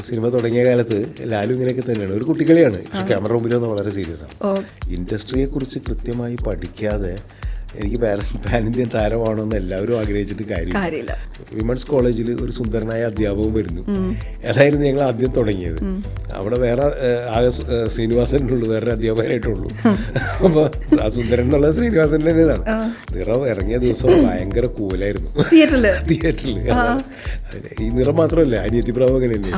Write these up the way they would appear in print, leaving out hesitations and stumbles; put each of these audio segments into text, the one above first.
Cinema തുടങ്ങിയ കാലത്ത് ലാലു ഇങ്ങനെയൊക്കെ തന്നെയാണ്, ഒരു കുട്ടിക്കളിയാണ്, പക്ഷെ ക്യാമറ മുമ്പിലൊന്നും വളരെ സീരിയസ് ആണ്. ഇൻഡസ്ട്രിയെക്കുറിച്ച് കൃത്യമായി പഠിക്കാതെ എനിക്ക് പാൻ ഇന്ത്യൻ താരമാണെന്ന് എല്ലാവരും ആഗ്രഹിച്ചിട്ട് കാര്യമില്ല. വിമൻസ് കോളേജിൽ ഒരു സുന്ദരനായ അധ്യാപകൻ വരുന്നു. അതായിരുന്നു ഞങ്ങൾ ആദ്യം തുടങ്ങിയത്. അവിടെ വേറെ ആകെ ശ്രീനിവാസനുള്ളൂ, വേറെ അധ്യാപകനായിട്ടുള്ളൂ. അപ്പോൾ ആ സുന്ദരൻ എന്നുള്ളത് ശ്രീനിവാസൻ്റെ ഇതാണ്. നിറം ഇറങ്ങിയ ദിവസം ഭയങ്കര കൂലായിരുന്നു തിയേറ്ററിൽ. ഈ നിറം മാത്രമല്ല, അനിയത്തി പ്രഭവൻ തന്നെ.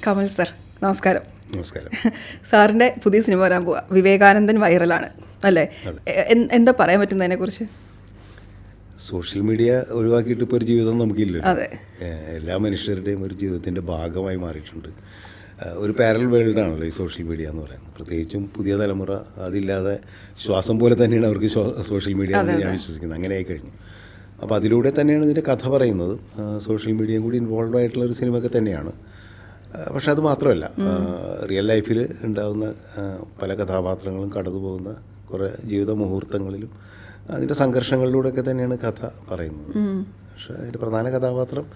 കമൽ സർ, നമസ്കാരം. നമസ്കാരം. സാറിൻ്റെ പുതിയ സിനിമ വരാൻ പോവാ, വിവേകാനന്ദൻ വൈറലാണ് അല്ലേ? എന്താ പറയാൻ പറ്റുന്നതിനെ കുറിച്ച്? സോഷ്യൽ മീഡിയ ഒഴിവാക്കിയിട്ട് ഇപ്പോൾ ഒരു ജീവിതം നമുക്കില്ല. അതെ, എല്ലാ മനുഷ്യരുടെയും ഒരു ജീവിതത്തിൻ്റെ ഭാഗമായി മാറിയിട്ടുണ്ട്. ഒരു പാരലൽ വേൾഡാണല്ലോ ഈ സോഷ്യൽ മീഡിയ എന്ന് പറയുന്നത്. പ്രത്യേകിച്ചും പുതിയ തലമുറ അതില്ലാതെ ശ്വാസം പോലെ തന്നെയാണ് അവർക്ക് സോഷ്യൽ മീഡിയ എന്ന് ഞാൻ വിശ്വസിക്കുന്നത്. അങ്ങനെയായി കഴിഞ്ഞു. അപ്പോൾ അതിലൂടെ തന്നെയാണ് ഇതിൻ്റെ കഥ പറയുന്നത്. സോഷ്യൽ മീഡിയയും കൂടി ഇൻവോൾവ് ആയിട്ടുള്ള ഒരു സിനിമയൊക്കെ തന്നെയാണ്. പക്ഷെ അത് മാത്രമല്ല, റിയൽ ലൈഫിൽ ഉണ്ടാകുന്ന പല കഥാപാത്രങ്ങളും കടന്നു പോകുന്ന കുറേ ജീവിത മുഹൂർത്തങ്ങളിലും അതിൻ്റെ സംഘർഷങ്ങളിലൂടെയൊക്കെ തന്നെയാണ് കഥ പറയുന്നത്. പക്ഷേ അതിൻ്റെ പ്രധാന കഥാപാത്രം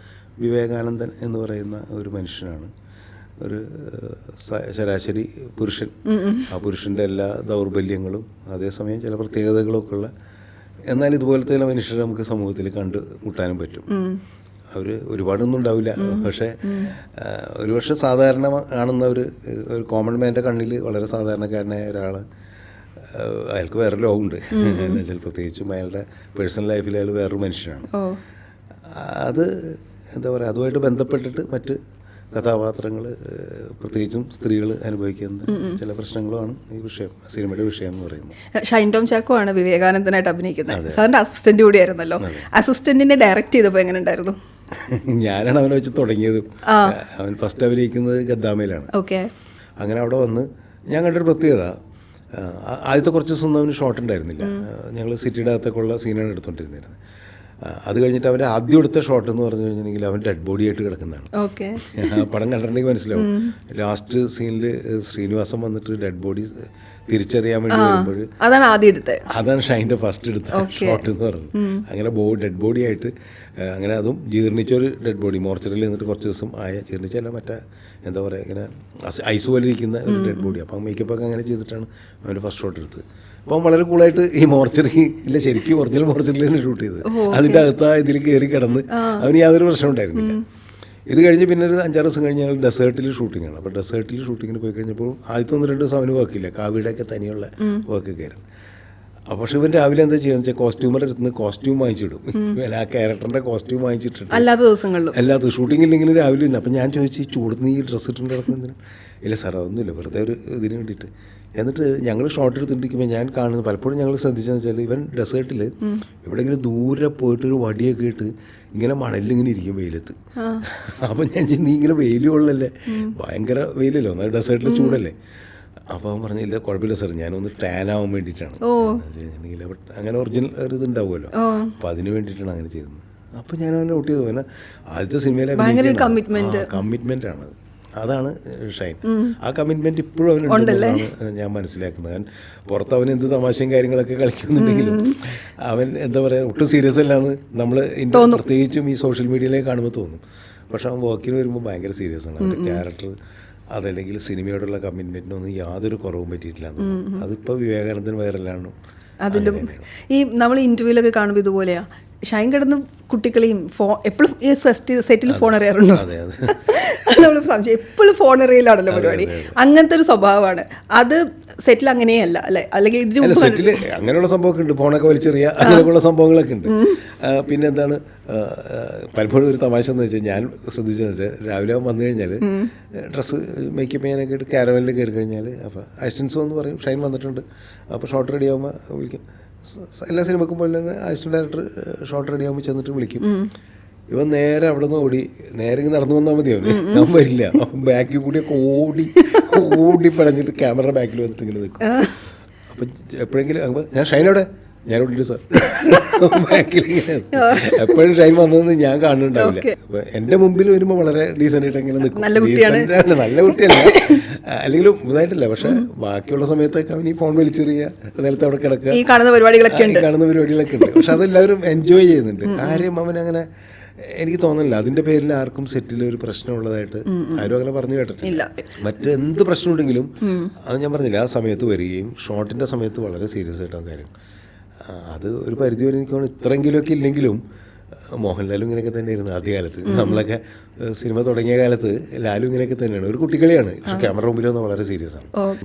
വിവേകാനന്ദൻ എന്ന് പറയുന്ന ഒരു മനുഷ്യനാണ്. ഒരു ശരാശരി പുരുഷൻ. ആ പുരുഷൻ്റെ എല്ലാ ദൗർബല്യങ്ങളും അതേസമയം ചില പ്രത്യേകതകളൊക്കെ ഉള്ള, എന്നാൽ ഇതുപോലത്തെ ചില മനുഷ്യരെ നമുക്ക് സമൂഹത്തിൽ കണ്ടു മുട്ടാനും പറ്റും. അവർ ഒരുപാടൊന്നും ഉണ്ടാവില്ല, പക്ഷേ ഒരുപക്ഷെ സാധാരണ കാണുന്ന ഒരു കോമൺ മാൻ്റെ കണ്ണിൽ വളരെ സാധാരണക്കാരനായ ഒരാൾ, അയാൾക്ക് വേറെ ലോകമുണ്ട് എന്ന് വെച്ചാൽ പ്രത്യേകിച്ചും അയാളുടെ പേഴ്സണൽ ലൈഫിൽ അയാൾ വേറൊരു മനുഷ്യനാണ്. അത് എന്താ പറയുക, അതുമായിട്ട് ബന്ധപ്പെട്ടിട്ട് മറ്റ് കഥാപാത്രങ്ങൾ, പ്രത്യേകിച്ചും സ്ത്രീകൾ അനുഭവിക്കുന്ന ചില പ്രശ്നങ്ങളുമാണ് ഈ വിഷയം, സിനിമയുടെ വിഷയം എന്ന് പറയുന്നത്. ഷൈൻ ടോം ചാക്കോ ആണ് വിവേകാനന്ദനായിട്ട് അഭിനയിക്കുന്നത്. സാറിൻ്റെ അസിസ്റ്റന്റ് കൂടിയായിരുന്നല്ലോ. അസിസ്റ്റന്റിനെ ഡയറക്റ്റ് ചെയ്തപ്പോൾ എങ്ങനെ ഉണ്ടായിരുന്നു? ഞാനാണ് അവനെ വെച്ച് തുടങ്ങിയത്. അവൻ ഫസ്റ്റ് അഭിനയിക്കുന്നത് ഗദ്ദാമയിലാണ്. ഓക്കെ. അങ്ങനെ അവിടെ വന്ന് ഞാൻ കണ്ടൊരു പ്രത്യേകത, ആദ്യത്തെ കുറച്ച് ദിവസം അവന് ഷോട്ട് ഉണ്ടായിരുന്നില്ല. ഞങ്ങൾ സിറ്റിയുടെ അകത്തേക്കുള്ള സീനാണ് എടുത്തുകൊണ്ടിരുന്നത്. അത് കഴിഞ്ഞിട്ട് അവൻ്റെ ആദ്യം എടുത്ത ഷോട്ട് എന്ന് പറഞ്ഞു കഴിഞ്ഞിട്ടുണ്ടെങ്കിൽ അവൻ ഡെഡ് ബോഡി ആയിട്ട് കിടക്കുന്നതാണ്. പടം കണ്ടിട്ടുണ്ടെങ്കിൽ മനസ്സിലാവും. ലാസ്റ്റ് സീനിൽ ശ്രീനിവാസൻ വന്നിട്ട് ഡെഡ് ബോഡി തിരിച്ചറിയാൻ വേണ്ടി വരുമ്പോൾ അതാണ് ഷൈൻ്റെ ഫസ്റ്റ് എടുത്ത ഷോട്ട് എന്ന് പറഞ്ഞു. അങ്ങനെ ഡെഡ് ബോഡി ആയിട്ട്, അങ്ങനെ അതും ജീർണിച്ചൊരു ഡെഡ് ബോഡി, മോർച്ചറിയിൽ നിന്നിട്ട് കുറച്ച് ദിവസം ആയ, ജീർണിച്ചല്ല, മറ്റേ എന്താ പറയുക, ഇങ്ങനെ ഐസ് പോലെ ഇരിക്കുന്ന ഒരു ഡെഡ് ബോഡി. അപ്പം മേക്കപ്പൊക്കെ അങ്ങനെ ചെയ്തിട്ടാണ് അവൻ്റെ ഫസ്റ്റ് ഷോട്ട് എടുത്തത്. അപ്പം വളരെ കൂളായിട്ട് ഈ മോർച്ചറിയില്ല, ശരിക്കും ഒറിജിനൽ മോർച്ചറിയിൽ തന്നെ ഷൂട്ട് ചെയ്തത്. അതിൻ്റെ അകത്ത് ഇതിൽ കയറി കിടന്ന് അവന് യാതൊരു പ്രശ്നം ഉണ്ടായിരുന്നില്ല. ഇത് കഴിഞ്ഞ് പിന്നെ ഒരു 5-6 ദിവസം കഴിഞ്ഞ് ഞങ്ങൾ ഡെസേർട്ടിൽ ഷൂട്ടിങ്ങാണ്. അപ്പോൾ ഡെസേർട്ടിൽ ഷൂട്ടിങ്ങിന് പോയി കഴിഞ്ഞപ്പോൾ ആദ്യത്തെ 1-2 ദിവസം അവന് വർക്കില്ല, കാവ്യയുടെയൊക്കെ തനിയുള്ള വർക്കൊക്കെ ആയിരുന്നു. അപ്പോൾ പക്ഷേ ഇവൻ രാവിലെ എന്താ ചെയ്യുക വെച്ചാൽ കോസ്റ്റ്യൂമറെ അടുത്ത് നിന്ന് കോസ്റ്റ്യൂം വാങ്ങിച്ചിടും. ആ ക്യാരക്ടറിൻ്റെ കോസ്റ്റ്യൂം വാങ്ങിച്ചിട്ടുണ്ട് എല്ലാ ദിവസവും ഷൂട്ടിംഗ് ഇല്ലെങ്കിലും രാവിലെ ഉണ്ട്. അപ്പം ഞാൻ ചോദിച്ചു, ഈ ചൂടുന്ന് ഈ ഡ്രസ്സ് ഇട്ടുണ്ട് കിടക്കുന്നതിന്? ഇല്ല സാർ, അതൊന്നുമില്ല, വെറുതെ ഒരു ഇതിന് വേണ്ടിയിട്ട്. എന്നിട്ട് ഞങ്ങൾ ഷോട്ട് എടുത്തിട്ടിരിക്കുമ്പോൾ ഞാൻ കാണുന്നത്, പലപ്പോഴും ഞങ്ങൾ ശ്രദ്ധിച്ചതെന്ന് വെച്ചാൽ, ഇവൻ ഡെസേർട്ടിൽ എവിടെയെങ്കിലും ദൂരെ പോയിട്ടൊരു വടിയൊക്കെ ഇട്ട് ഇങ്ങനെ മണലിലിങ്ങനെ ഇരിക്കും വെയിലത്ത്. അപ്പം ഞാൻ നീ ഇങ്ങനെ വെയിൽ കൊള്ളല്ലേ, ഭയങ്കര വെയിലല്ലോ, എന്നാൽ ഡെസേർട്ടിൽ ചൂടല്ലേ. അപ്പോൾ അവൻ പറഞ്ഞില്ല, കുഴപ്പമില്ല സാർ, ഞാനൊന്ന് ടാൻ ആവാൻ വേണ്ടിയിട്ടാണ്. അങ്ങനെ ഒറിജിനൽ ഒരു ഇതുണ്ടാവുമല്ലോ, അപ്പോൾ അതിന് വേണ്ടിയിട്ടാണ് അങ്ങനെ ചെയ്തത്. അപ്പോൾ ഞാൻ അവനെ നോട്ട് ചെയ്തു. പിന്നെ ആദ്യത്തെ സിനിമയിലെ കമ്മിറ്റ്മെൻ്റ് ആണ്, അതാണ് ഷൈൻ. ആ കമ്മിറ്റ്മെൻറ്റ് ഇപ്പോഴും അവനുണ്ടെന്നാണ് ഞാൻ മനസ്സിലാക്കുന്നത്. അവൻ പുറത്ത് അവൻ എന്ത് തമാശയും കാര്യങ്ങളൊക്കെ കളിക്കുന്നുണ്ടെങ്കിലും അവൻ എന്താ പറയുക, ഒട്ടും സീരിയസ് അല്ലാന്ന് നമ്മൾ പ്രത്യേകിച്ചും ഈ സോഷ്യൽ മീഡിയയിലേക്ക് കാണുമ്പോൾ തോന്നും. പക്ഷെ അവൻ വർക്കിന് വരുമ്പോൾ ഭയങ്കര സീരിയസ് ആണ്. അവൻ്റെ ക്യാരക്ടർ അതല്ലെങ്കിൽ സിനിമയോടുള്ള കമ്മിറ്റ്മെൻറ്റിനൊന്നും യാതൊരു കുറവും പറ്റിയിട്ടില്ല. അതിപ്പോൾ വിവേകാനന്ദൻ വൈറലാണ്. അതിലും ഈ നമ്മൾ ഇൻ്റർവ്യൂലൊക്കെ കാണുമ്പോൾ ഇതുപോലെയാണ്, ഷൈൻ കിടന്ന് കുട്ടികളെയും എപ്പോഴും ഈ സെറ്റിൽ ഫോൺ എറിയാറുണ്ടോ? നമ്മൾ സംശയം, എപ്പോഴും ഫോൺ എറിയലാണല്ലോ പരിപാടി. അങ്ങനത്തെ ഒരു സ്വഭാവമാണ് അത്. സെറ്റിൽ അങ്ങനെയല്ല അല്ലേ? അല്ലെങ്കിൽ സെറ്റിൽ അങ്ങനെയുള്ള സംഭവമൊക്കെ ഉണ്ട്, ഫോണൊക്കെ വലിച്ചെറിയുക, അങ്ങനെയൊക്കെയുള്ള സംഭവങ്ങളൊക്കെ ഉണ്ട്. പിന്നെ എന്താണ്, പലപ്പോഴും ഒരു തമാശ എന്ന് വെച്ചാൽ ഞാൻ ശ്രദ്ധിച്ചതെന്ന് വെച്ചാൽ, രാവിലെ വന്നു കഴിഞ്ഞാൽ ഡ്രസ്സ് മേക്കപ്പ് ചെയ്യാനൊക്കെ ആയിട്ട് കാരവനിൽ കയറി കഴിഞ്ഞാൽ, അപ്പോൾ അസിസ്റ്റൻസ് എന്ന് പറയും, ഷൈൻ വന്നിട്ടുണ്ട്, അപ്പോൾ ഷോട്ട് റെഡി ആകുമ്പോൾ വിളിക്കും. എല്ലാ സിനിമക്കും പോലെ തന്നെ അസിസ്റ്റന്റ് ഡയറക്ടർ ഷോട്ട് റെഡി ആകുമ്പോൾ ചെന്നിട്ട് വിളിക്കും. ഇവൻ നേരെ അവിടെ നിന്ന് ഓടി നേരെ നടന്നു വന്നാൽ മതി, അവൻ വരില്ല. ബാക്കിൽ കൂടിയൊക്കെ ഓടി പടഞ്ഞിട്ട് ക്യാമറ ബാക്കിൽ വന്നിട്ട് ഇങ്ങനെ നിൽക്കും. അപ്പം എപ്പോഴെങ്കിലും ഞാൻ ഷൈനോടെ ഞാനുണ്ട് സാർ ബാക്കിലിങ്ങനെ എപ്പോഴും ഷൈൻ വന്നതെന്ന് ഞാൻ കാണുന്നുണ്ടാവില്ല. അപ്പോൾ എൻ്റെ മുമ്പിൽ വരുമ്പോൾ വളരെ ഡീസൻ്റ് ആയിട്ട് അങ്ങനെ നിൽക്കും. നല്ല കുട്ടിയല്ല അല്ലെങ്കിലും ഇതായിട്ടില്ല. പക്ഷെ ബാക്കിയുള്ള സമയത്തൊക്കെ അവൻ ഈ ഫോൺ വലിച്ചെറിയുക, നിലത്ത് അവിടെ കിടക്കുക, ഈ കാണുന്ന പരിപാടികളൊക്കെ ഉണ്ട്. പക്ഷെ അതെല്ലാവരും എൻജോയ് ചെയ്യുന്നുണ്ട്. ആരെയും അവനങ്ങനെ എനിക്ക് തോന്നുന്നില്ല അതിൻ്റെ പേരിൽ ആർക്കും സെറ്റിൽ ഒരു പ്രശ്നമുള്ളതായിട്ട് ആരും അങ്ങനെ പറഞ്ഞു കേട്ടിട്ടില്ല. മറ്റെന്ത് പ്രശ്നമുണ്ടെങ്കിലും അത് ഞാൻ പറഞ്ഞില്ല, ആ സമയത്ത് വരികയും ഷോട്ടിൻ്റെ സമയത്ത് വളരെ സീരിയസ് ആയിട്ടാണ് കാര്യം. അത് ഒരു പരിധി വരെ എനിക്ക് തോന്നുന്നു ഇത്രയെങ്കിലുമൊക്കെ ഇല്ലെങ്കിലും മോഹൻലാലും ഇങ്ങനെയൊക്കെ തന്നെയായിരുന്നു ആദ്യകാലത്ത്. നമ്മളൊക്കെ സിനിമ തുടങ്ങിയ കാലത്ത് ലാലും ഇങ്ങനെയൊക്കെ തന്നെയാണ്. ഒരു കുട്ടികളിയാണ്, പക്ഷെ ക്യാമറ മുമ്പിൽ വന്ന് വളരെ സീരിയസ് ആണ്.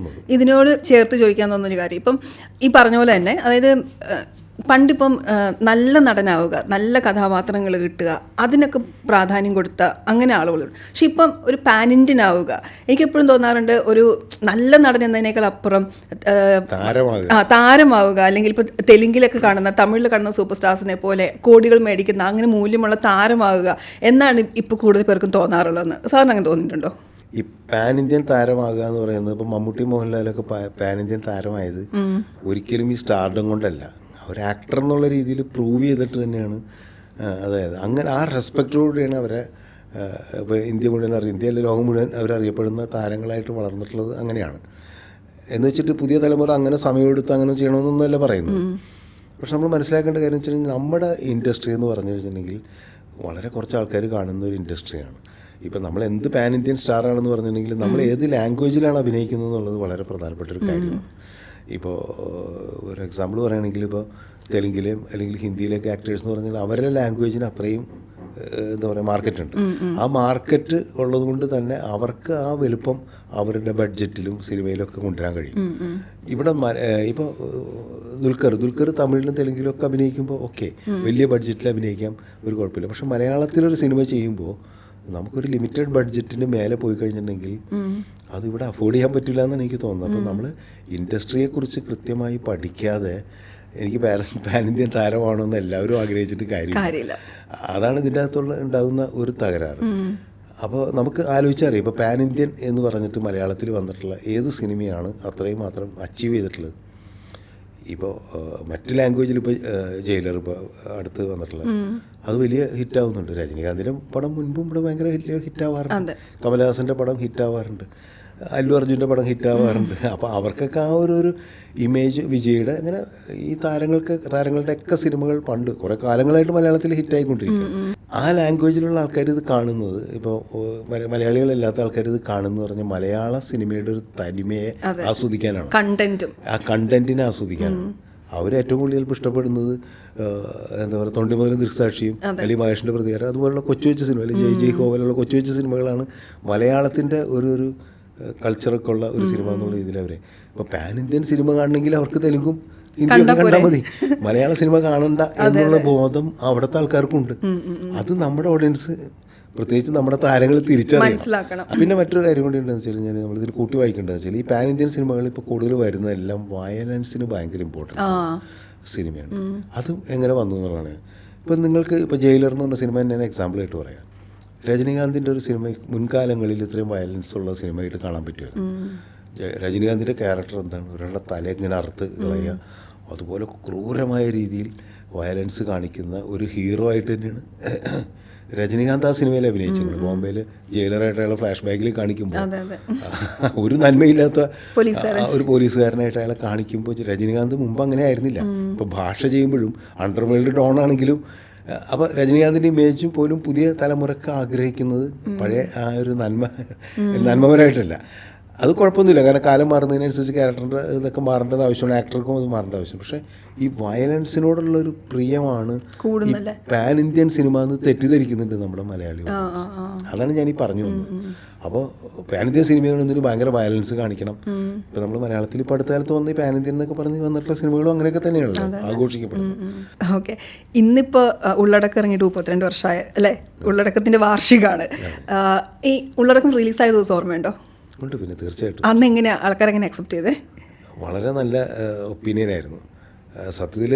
ഇതിനോട് ചേർത്ത് ചോദിക്കാൻ തോന്നുന്നൊരു കാര്യം, ഇപ്പം ഈ പറഞ്ഞ പോലെ തന്നെ, അതായത് പണ്ടിപ്പം നല്ല നടനാവുക, നല്ല കഥാപാത്രങ്ങൾ കിട്ടുക, അതിനൊക്കെ പ്രാധാന്യം കൊടുത്ത അങ്ങനെ ആളുകളുണ്ട്. പക്ഷെ ഇപ്പം ഒരു പാൻ ഇന്ത്യൻ ആവുക, എനിക്കെപ്പോഴും തോന്നാറുണ്ട് ഒരു നല്ല നടൻ എന്നതിനേക്കാൾ അപ്പുറം താരമാവുക, അല്ലെങ്കിൽ ഇപ്പോൾ തെലുങ്കിലൊക്കെ കാണുന്ന, തമിഴിൽ കാണുന്ന സൂപ്പർ സ്റ്റാർസിനെ പോലെ കോടികൾ മേടിക്കുന്ന അങ്ങനെ മൂല്യമുള്ള താരമാവുക എന്നാണ് ഇപ്പോൾ കൂടുതൽ പേർക്കും തോന്നാറുള്ളതെന്ന് സാറിന് അങ്ങനെ തോന്നിയിട്ടുണ്ടോ? ഈ പാൻ ഇന്ത്യൻ താരമാകുക എന്ന് പറയുന്നത് ഇപ്പം മമ്മൂട്ടി മോഹൻലാലൊക്കെ പാൻ ഇന്ത്യൻ താരമായത് ഒരിക്കലും ഈ സ്റ്റാർഡം കൊണ്ടല്ല, ഒരു ആക്ടർ എന്നുള്ള രീതിയിൽ പ്രൂവ് ചെയ്തിട്ട് തന്നെയാണ്. അതായത് അങ്ങനെ ആ റെസ്പെക്റ്റോടുകൂടിയാണ് അവരെ ഇപ്പോൾ ഇന്ത്യ മുഴുവൻ ഇന്ത്യയിലെ ലോകം മുഴുവൻ അവരറിയപ്പെടുന്ന താരങ്ങളായിട്ട് വളർന്നിട്ടുള്ളത്. അങ്ങനെയാണ് എന്ന് വെച്ചിട്ട് പുതിയ തലമുറ അങ്ങനെ സമയമെടുത്ത് അങ്ങനെ ചെയ്യണമെന്നൊന്നുമല്ല പറയുന്നത്. പക്ഷെ നമ്മൾ മനസ്സിലാക്കേണ്ട കാര്യം വെച്ച് കഴിഞ്ഞാൽ നമ്മുടെ ഇൻഡസ്ട്രി എന്ന് പറഞ്ഞു കഴിഞ്ഞിട്ടുണ്ടെങ്കിൽ വളരെ കുറച്ച് ആൾക്കാർ കാണുന്ന ഒരു ഇൻഡസ്ട്രിയാണ്. ഇപ്പം നമ്മൾ എന്ത് പാൻ ഇന്ത്യൻ സ്റ്റാറാണെന്ന് പറഞ്ഞിട്ടുണ്ടെങ്കിൽ നമ്മൾ ഏത് ലാംഗ്വേജിലാണ് അഭിനയിക്കുന്നത് എന്നുള്ളത് വളരെ പ്രധാനപ്പെട്ട ഒരു കാര്യമാണ്. ഇപ്പോൾ ഒരു എക്സാമ്പിൾ പറയുകയാണെങ്കിൽ ഇപ്പോൾ തെലുങ്കിലെയും അല്ലെങ്കിൽ ഹിന്ദിയിലെയൊക്കെ ആക്ടേഴ്സ് എന്ന് പറഞ്ഞാൽ അവരുടെ ലാംഗ്വേജിന് അത്രയും എന്താ പറയുക മാർക്കറ്റുണ്ട്. ആ മാർക്കറ്റ് ഉള്ളത് കൊണ്ട് തന്നെ അവർക്ക് ആ വലുപ്പം അവരുടെ ബഡ്ജറ്റിലും സിനിമയിലൊക്കെ കൊണ്ടുവരാൻ കഴിയും. ഇവിടെ ഇപ്പോൾ ദുൽഖർ തമിഴിലും തെലുങ്കിലും ഒക്കെ അഭിനയിക്കുമ്പോൾ ഓക്കെ, വലിയ ബഡ്ജറ്റിൽ അഭിനയിക്കാം, ഒരു കുഴപ്പമില്ല. പക്ഷെ മലയാളത്തിലൊരു സിനിമ ചെയ്യുമ്പോൾ നമുക്കൊരു ലിമിറ്റഡ് ബഡ്ജറ്റിന് മേലെ പോയി കഴിഞ്ഞിട്ടുണ്ടെങ്കിൽ അതിവിടെ അഫോർഡ് ചെയ്യാൻ പറ്റില്ല എന്നാണ് എനിക്ക് തോന്നുന്നത്. അപ്പോൾ നമ്മൾ ഇൻഡസ്ട്രിയെക്കുറിച്ച് കൃത്യമായി പഠിക്കാതെ എനിക്ക് പാൻ ഇന്ത്യൻ താരമാണെന്ന് എല്ലാവരും ആഗ്രഹിച്ചിട്ട് കാര്യമില്ല. അതാണ് ഇതിൻ്റെ അകത്തുള്ള ഉണ്ടാകുന്ന ഒരു തകരാറ്. അപ്പോൾ നമുക്ക് ആലോചിച്ചറിയാം, ഇപ്പോൾ പാൻ ഇന്ത്യൻ എന്ന് പറഞ്ഞിട്ട് മലയാളത്തിൽ വന്നിട്ടുള്ള ഏത് സിനിമയാണ് അത്രയും മാത്രം അച്ചീവ് ചെയ്തിട്ടുള്ളത്. ഇപ്പോൾ മറ്റ് ലാംഗ്വേജിൽ ഇപ്പോൾ ജയിലർ ഇപ്പോൾ അടുത്ത് വന്നിട്ടുള്ളത് അത് വലിയ ഹിറ്റാവുന്നുണ്ട്. രജനീകാന്തിൻ്റെ പടം മുൻപും ഇവിടെ ഭയങ്കര ഹിറ്റാവാറുണ്ട്, കമലഹാസൻ്റെ പടം ഹിറ്റാവാറുണ്ട്, അല്ലു അർജുൻ്റെ പടം ഹിറ്റാവാറുണ്ട്. അപ്പോൾ അവർക്കൊക്കെ ആ ഒരു ഇമേജ് വിജയുടെ അങ്ങനെ ഈ താരങ്ങളുടെയൊക്കെ സിനിമകൾ പണ്ട് കുറേ കാലങ്ങളായിട്ട് മലയാളത്തിൽ ഹിറ്റായിക്കൊണ്ടിരിക്കുകയാണ്. ആ ലാംഗ്വേജിലുള്ള ആൾക്കാർ ഇത് കാണുന്നത്, ഇപ്പോൾ മലയാളികളല്ലാത്ത ആൾക്കാർ ഇത് കാണുന്നത് പറഞ്ഞാൽ മലയാള സിനിമയുടെ ഒരു തനിമയെ ആസ്വദിക്കാനാണ്, ആ കണ്ടന്റിനെ ആസ്വദിക്കാനാണ്. അവരേറ്റവും കൂടുതൽ ചിലപ്പോൾ ഇഷ്ടപ്പെടുന്നത് എന്താ പറയുക, തൊണ്ടിമുതലും ദൃക്സാക്ഷിയും അല്ലെങ്കിൽ മഹേഷിൻ്റെ പ്രതികാരം അതുപോലുള്ള കൊച്ചു കൊച്ചു സിനിമ, അല്ലെങ്കിൽ ജയ് പോലുള്ള കൊച്ചു കൊച്ചു സിനിമകളാണ് മലയാളത്തിൻ്റെ ഒരു കൾച്ചറൊക്കെ ഉള്ള ഒരു സിനിമ എന്നുള്ള രീതിയിൽ അവരെ. ഇപ്പോൾ പാൻ ഇന്ത്യൻ സിനിമ കാണണമെങ്കിൽ അവർക്ക് തെലുങ്കും ഹിന്ദിയൊക്കെ കണ്ടാൽ മതി, മലയാള സിനിമ കാണണ്ട എന്നുള്ള ബോധം അവിടുത്തെ ആൾക്കാർക്കുണ്ട്. അത് നമ്മുടെ ഓഡിയൻസ്, പ്രത്യേകിച്ച് നമ്മുടെ താരങ്ങൾ തിരിച്ചറിയണം. പിന്നെ മറ്റൊരു കാര്യം കൂടി ഉണ്ടെന്ന് വെച്ച് കഴിഞ്ഞാൽ നമ്മളിതിന് കൂട്ടി വായിക്കേണ്ടതെന്ന് വെച്ചാൽ ഈ പാൻ ഇന്ത്യൻ സിനിമകൾ ഇപ്പോൾ കൂടുതൽ വരുന്നതെല്ലാം വയലൻസിന് ഭയങ്കര ഇമ്പോർട്ടൻസ് സിനിമയാണ്. അത് എങ്ങനെ വന്നു എന്നുള്ളതാണ്. ഇപ്പം നിങ്ങൾക്ക് ഇപ്പോൾ ജയിലർ എന്ന് പറഞ്ഞ സിനിമ തന്നെ എക്സാമ്പിളായിട്ട് പറയാം. രജനീകാന്തിൻ്റെ ഒരു സിനിമ മുൻകാലങ്ങളിൽ ഇത്രയും വയലൻസ് ഉള്ള സിനിമയായിട്ട് കാണാൻ പറ്റുമായിരുന്നു. രജനീകാന്തിൻ്റെ ക്യാരക്ടർ എന്താണ്, ഒരാളുടെ തല ഇങ്ങനെ അറുത്ത് കളയുക, അതുപോലെ ക്രൂരമായ രീതിയിൽ വയലൻസ് കാണിക്കുന്ന ഒരു ഹീറോ ആയിട്ട് തന്നെയാണ് രജനീകാന്ത് ആ സിനിമയിൽ അഭിനയിച്ചിട്ടുണ്ട്. ബോംബെയിൽ ജയിലറായിട്ട് അയാളെ ഫ്ലാഷ് ബാക്കിൽ കാണിക്കുമ്പോൾ ഒരു നന്മയില്ലാത്ത ഒരു പോലീസുകാരനായിട്ട് അയാളെ കാണിക്കുമ്പോൾ രജനീകാന്ത് മുമ്പ് അങ്ങനെ ആയിരുന്നില്ല. ഇപ്പോൾ ഭാഷ ചെയ്യുമ്പോഴും അണ്ടർവേൾഡ് ഡോൺ ആണെങ്കിലും അപ്പോൾ രജനീകാന്തിൻ്റെ ഇമേജും പോലും പുതിയ തലമുറക്ക് ആഗ്രഹിക്കുന്നത് പഴയ ആ ഒരു നന്മപരമായിട്ടല്ല. അത് കുഴപ്പമൊന്നുമില്ല, കാരണം കാലം മാറുന്നതിനനുസരിച്ച് ക്യാരക്ടറിൻ്റെ ഇതൊക്കെ മാറേണ്ടത് ആവശ്യമാണ്, ആക്ടർക്കും അത് മാറേണ്ട ആവശ്യം. പക്ഷേ ഈ വയലൻസിനോടുള്ളൊരു പ്രിയമാണ് പാൻ ഇന്ത്യൻ സിനിമ എന്ന് തെറ്റിദ്ധരിക്കുന്നുണ്ട് നമ്മുടെ മലയാളികൾ. അതാണ് ഞാനീ പറഞ്ഞു വന്നത്. അപ്പോൾ പാൻ ഇന്ത്യൻ സിനിമകളൊന്നിന് ഭയങ്കര വയലൻസ് കാണിക്കണം. ഇപ്പോൾ നമ്മൾ മലയാളത്തിൽ ഇപ്പോൾ അടുത്ത കാലത്ത് വന്ന് ഈ പാൻ ഇന്ത്യൻ എന്നൊക്കെ പറഞ്ഞ് വന്നിട്ടുള്ള സിനിമകളും അങ്ങനെയൊക്കെ തന്നെയാണല്ലോ ആഘോഷിക്കപ്പെടുന്നത്. ഓക്കെ, ഇന്നിപ്പോൾ ഉള്ളടക്കം ഇറങ്ങിയിട്ട് 32 വർഷമായ അല്ലേ, ഉള്ളടക്കത്തിൻ്റെ വാർഷികമാണ്. ഈ ഉള്ളടക്കം റിലീസായ ദിവസം ഓർമ്മയുണ്ടോ? ഉണ്ട്, പിന്നെ തീർച്ചയായിട്ടും. അന്ന് എങ്ങനെയാണ് ആൾക്കാരെങ്ങനെ അക്സെപ്റ്റ് ചെയ്തേ? വളരെ നല്ല ഒപ്പീനിയനായിരുന്നു. സത്യത്തിൽ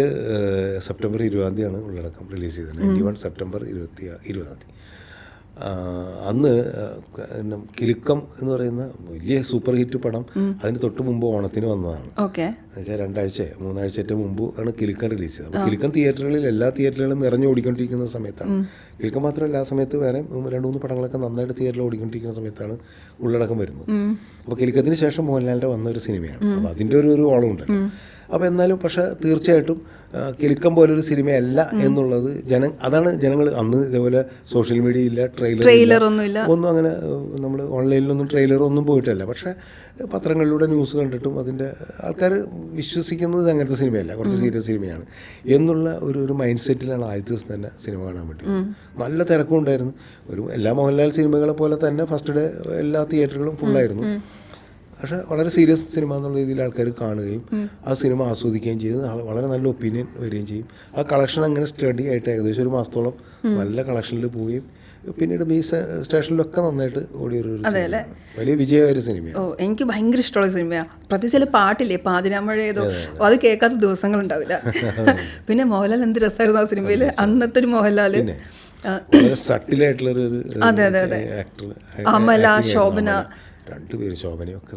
സെപ്റ്റംബർ 20 ഉള്ളടക്കം റിലീസ് ചെയ്തത്. 91 സെപ്റ്റംബർ 20. അന്ന് കിലുക്കം എന്ന് പറയുന്ന വലിയ സൂപ്പർ ഹിറ്റ് പടം അതിന് തൊട്ട് മുമ്പ് ഓണത്തിന് വന്നതാണ്. എന്നുവെച്ചാൽ 2-3 മുമ്പ് ആണ് കിലുക്കം റിലീസ് ചെയ്തത്. അപ്പോൾ കിലുക്കം തിയേറ്ററുകളിൽ എല്ലാ തിയേറ്ററുകളിലും നിറഞ്ഞു ഓടിക്കൊണ്ടിരിക്കുന്ന സമയത്താണ്. കിലുക്കം മാത്രമല്ല, ആ സമയത്ത് വേറെ 2-3 പടങ്ങളൊക്കെ നന്നായിട്ട് തിയേറ്ററിൽ ഓടിക്കൊണ്ടിരിക്കുന്ന സമയത്താണ് ഉള്ളടക്കം വരുന്നത്. അപ്പോൾ കിലുക്കത്തിന് ശേഷം മോഹൻലാലിൻ്റെ വന്ന ഒരു സിനിമയാണ്. അപ്പോൾ അതിൻ്റെ ഒരു ഓളമുണ്ടല്ലോ. അപ്പോൾ എന്നാലും പക്ഷേ തീർച്ചയായിട്ടും കിലുക്കം പോലൊരു സിനിമയല്ല എന്നുള്ളത് അതാണ് ജനങ്ങൾ അന്ന് ഇതേപോലെ സോഷ്യൽ മീഡിയ ഇല്ല, ട്രെയിലർ ഒന്നും അങ്ങനെ നമ്മൾ ഓൺലൈനിലൊന്നും ട്രെയിലറൊന്നും പോയിട്ടല്ല. പക്ഷേ പത്രങ്ങളിലൂടെ ന്യൂസ് കണ്ടിട്ടും അതിൻ്റെ ആൾക്കാർ വിശ്വസിക്കുന്നത് അങ്ങനത്തെ സിനിമയല്ല, കുറച്ച് സീരിയസ് സിനിമയാണ് എന്നുള്ള ഒരു മൈൻഡ് സെറ്റിലാണ് ആദ്യത്തെ ദിവസം തന്നെ സിനിമ കാണാൻ വേണ്ടി. നല്ല തിരക്കും ഉണ്ടായിരുന്നു. എല്ലാ മോഹൻലാൽ സിനിമകളെ പോലെ തന്നെ ഫസ്റ്റ് ഡേ എല്ലാ തിയേറ്ററുകളും ഫുള്ളായിരുന്നു. പക്ഷേ വളരെ സീരിയസ് സിനിമ എന്നുള്ള രീതിയിൽ ആൾക്കാർ കാണുകയും ആ സിനിമ ആസ്വദിക്കുകയും ചെയ്ത് വളരെ നല്ല ഒപ്പീനിയൻ വരികയും ചെയ്യും. ആ കളക്ഷൻ അങ്ങനെ സ്റ്റഡി ആയിട്ട് ഏകദേശം 1 മാസത്തോളം നല്ല കളക്ഷനിൽ പോവുകയും പിന്നീട് ഈ സ്റ്റേഷനിലൊക്കെ നന്നായിട്ട് ഓടിയൊരു വലിയ വിജയമായ ഒരു സിനിമയാണ്. എനിക്ക് ഭയങ്കര ഇഷ്ടമുള്ള സിനിമയാണ്. പ്രത്യേകിച്ച് പാട്ടില്ലേ, പാതിരാമഴ ഏതോ, അത് കേൾക്കാത്ത ദിവസങ്ങളുണ്ടാവില്ല. പിന്നെ മോഹൻലാൽ എന്ത് രസമായിരുന്നു ആ സിനിമയിൽ. അന്നത്തെ ഒരു മോഹൻലാൽ വളരെ സട്ടിലായിട്ടുള്ളൊരു ആക്ടർ. അമല, ശോഭന, 2 പേര്, ശോഭനയും ഒക്കെ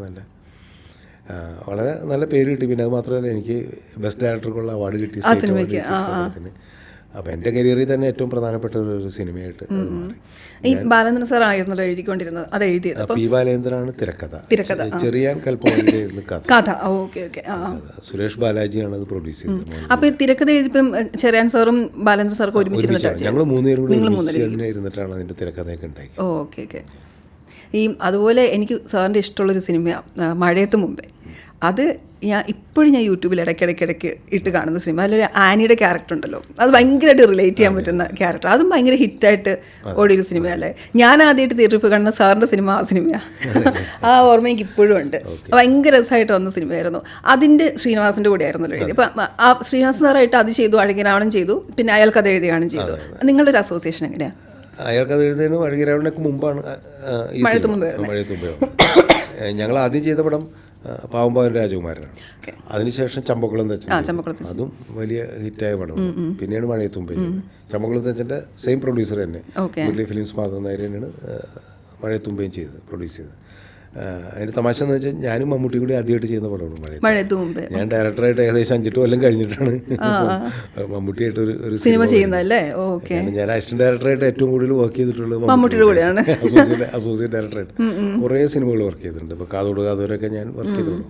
വളരെ നല്ല പേര് കിട്ടി. പിന്നെ അത് മാത്രമല്ല, എനിക്ക് ബെസ്റ്റ് ഡയറക്ടർക്കുള്ള അവാർഡ് കിട്ടി സിനിമയ്ക്ക്. അപ്പോൾ എൻ്റെ കരിയറിൽ തന്നെ ഏറ്റവും പ്രധാനപ്പെട്ട ഒരു സിനിമയായിട്ട് മാറി. ഈ ബാലേന്ദ്രൻ സാർ ആയിരുന്നല്ലോ എഴുതിക്കൊണ്ടിരുന്നത്, അത് എഴുതിയത് പി ബാലേന്ദ്രനാണ് തിരക്കഥ. ചെറിയാൻ കൽപ്പനയായിരുന്നു കഥ. സുരേഷ് ബാലാജിയാണ് അത് പ്രൊഡ്യൂസ് ചെയ്തത്. അപ്പോൾ ഈ തിരക്കഥ എഴുതിയപ്പം ചെറിയാൻ സാറും ബാലേന്ദ്രൻ സാറും ഒരുമിച്ചിരുന്നിട്ടാണ്? ഞങ്ങൾ 3 പേരും കൂടി ഇരുന്നിട്ടാണ് അതിൻ്റെ തിരക്കഥയൊക്കെ ഉണ്ടാക്കി. ഓക്കെ. അതുപോലെ എനിക്ക് സാറിൻ്റെ ഇഷ്ടമുള്ളൊരു സിനിമയാണ് മഴയത്ത് മുമ്പേ. അത് ഇപ്പോഴും ഞാൻ യൂട്യൂബിൽ ഇടയ്ക്കിടയ്ക്ക് ഇട്ട് കാണുന്ന സിനിമ. അതിലൊരു ആനിയുടെ ക്യാരക്ടർ ഉണ്ടല്ലോ, അത് ഭയങ്കരമായിട്ട് റിലേറ്റ് ചെയ്യാൻ പറ്റുന്ന ക്യാരക്ടർ. അതും ഭയങ്കര ഹിറ്റായിട്ട് ഓടിയൊരു സിനിമയല്ലേ. ഞാൻ ആദ്യമായിട്ട് തിയേറ്ററിൽ പോയി കാണുന്ന സാറിൻ്റെ സിനിമ ആ സിനിമയാണ്. ആ ഓർമ്മ എനിക്ക് ഇപ്പോഴും ഉണ്ട്. ഭയങ്കര രസമായിട്ട് വന്ന സിനിമയായിരുന്നു. അതിൻ്റെ ശ്രീനിവാസൻ്റെ കൂടെ ആയിരുന്നല്ലോ എഴുതി. അപ്പം ആ ശ്രീനിവാസൻ സാറായിട്ട് അത് ചെയ്തു, അഴകിരാവണം ചെയ്തു, പിന്നെ അയാൾക്ക് അത് എഴുതുകയാണ് ചെയ്തു. നിങ്ങളുടെ ഒരു അസോസിയേഷൻ എങ്ങനെയാണ്? അയാൾക്കത് എഴുതുന്നതിന് അഴകിരാവണക്ക് മുമ്പാണ് മഴയത്ത് മുമ്പ്. ഞങ്ങൾ ആദ്യം ചെയ്ത പടം പാവമ്പാവൻ രാജകുമാരനാണ്. അതിനുശേഷം ചമ്പക്കുളം തച്ചൻ, അതും വലിയ ഹിറ്റായ പടം. പിന്നെയാണ് മഴയത്തുമ്പ് ചെയ്തത്. ചമ്പക്കുളം തച്ചൻ്റെ സെയിം പ്രൊഡ്യൂസർ തന്നെ, മുരളി ഫിലിംസ് മാധവൻ നായർ തന്നെയാണ് മഴയത്തുമ്പയും ചെയ്തത്, പ്രൊഡ്യൂസ് ചെയ്തത്. അതിൻ്റെ തമാശ എന്ന് വെച്ചാൽ ഞാനും മമ്മൂട്ടി കൂടി ആദ്യമായിട്ട് ചെയ്യുന്ന പടമാണ് മഴയത്ത് മുമ്പ്. ഞാൻ ഡയറക്ടറായിട്ട് ഏകദേശം 5-8 കൊല്ലം കഴിഞ്ഞിട്ടാണ് മമ്മൂട്ടിയായിട്ട് ഒരു സിനിമ ചെയ്യുന്നതല്ലേ. ഞാൻ അസിസ്റ്റന്റ് ഡയറക്ടറായിട്ട് ഏറ്റവും കൂടുതൽ വർക്ക് ചെയ്തിട്ടുള്ളത് മമ്മൂട്ടിയുടെ കൂടെയാണ്, അസോസിയേറ്റ് ഡയറക്ടറായിട്ട്. കുറേ സിനിമകൾ വർക്ക് ചെയ്തിട്ടുണ്ട്. ഇപ്പോൾ കാതോട് കാതോരൊക്കെ ഞാൻ വർക്ക് ചെയ്തിട്ടുള്ളൂ.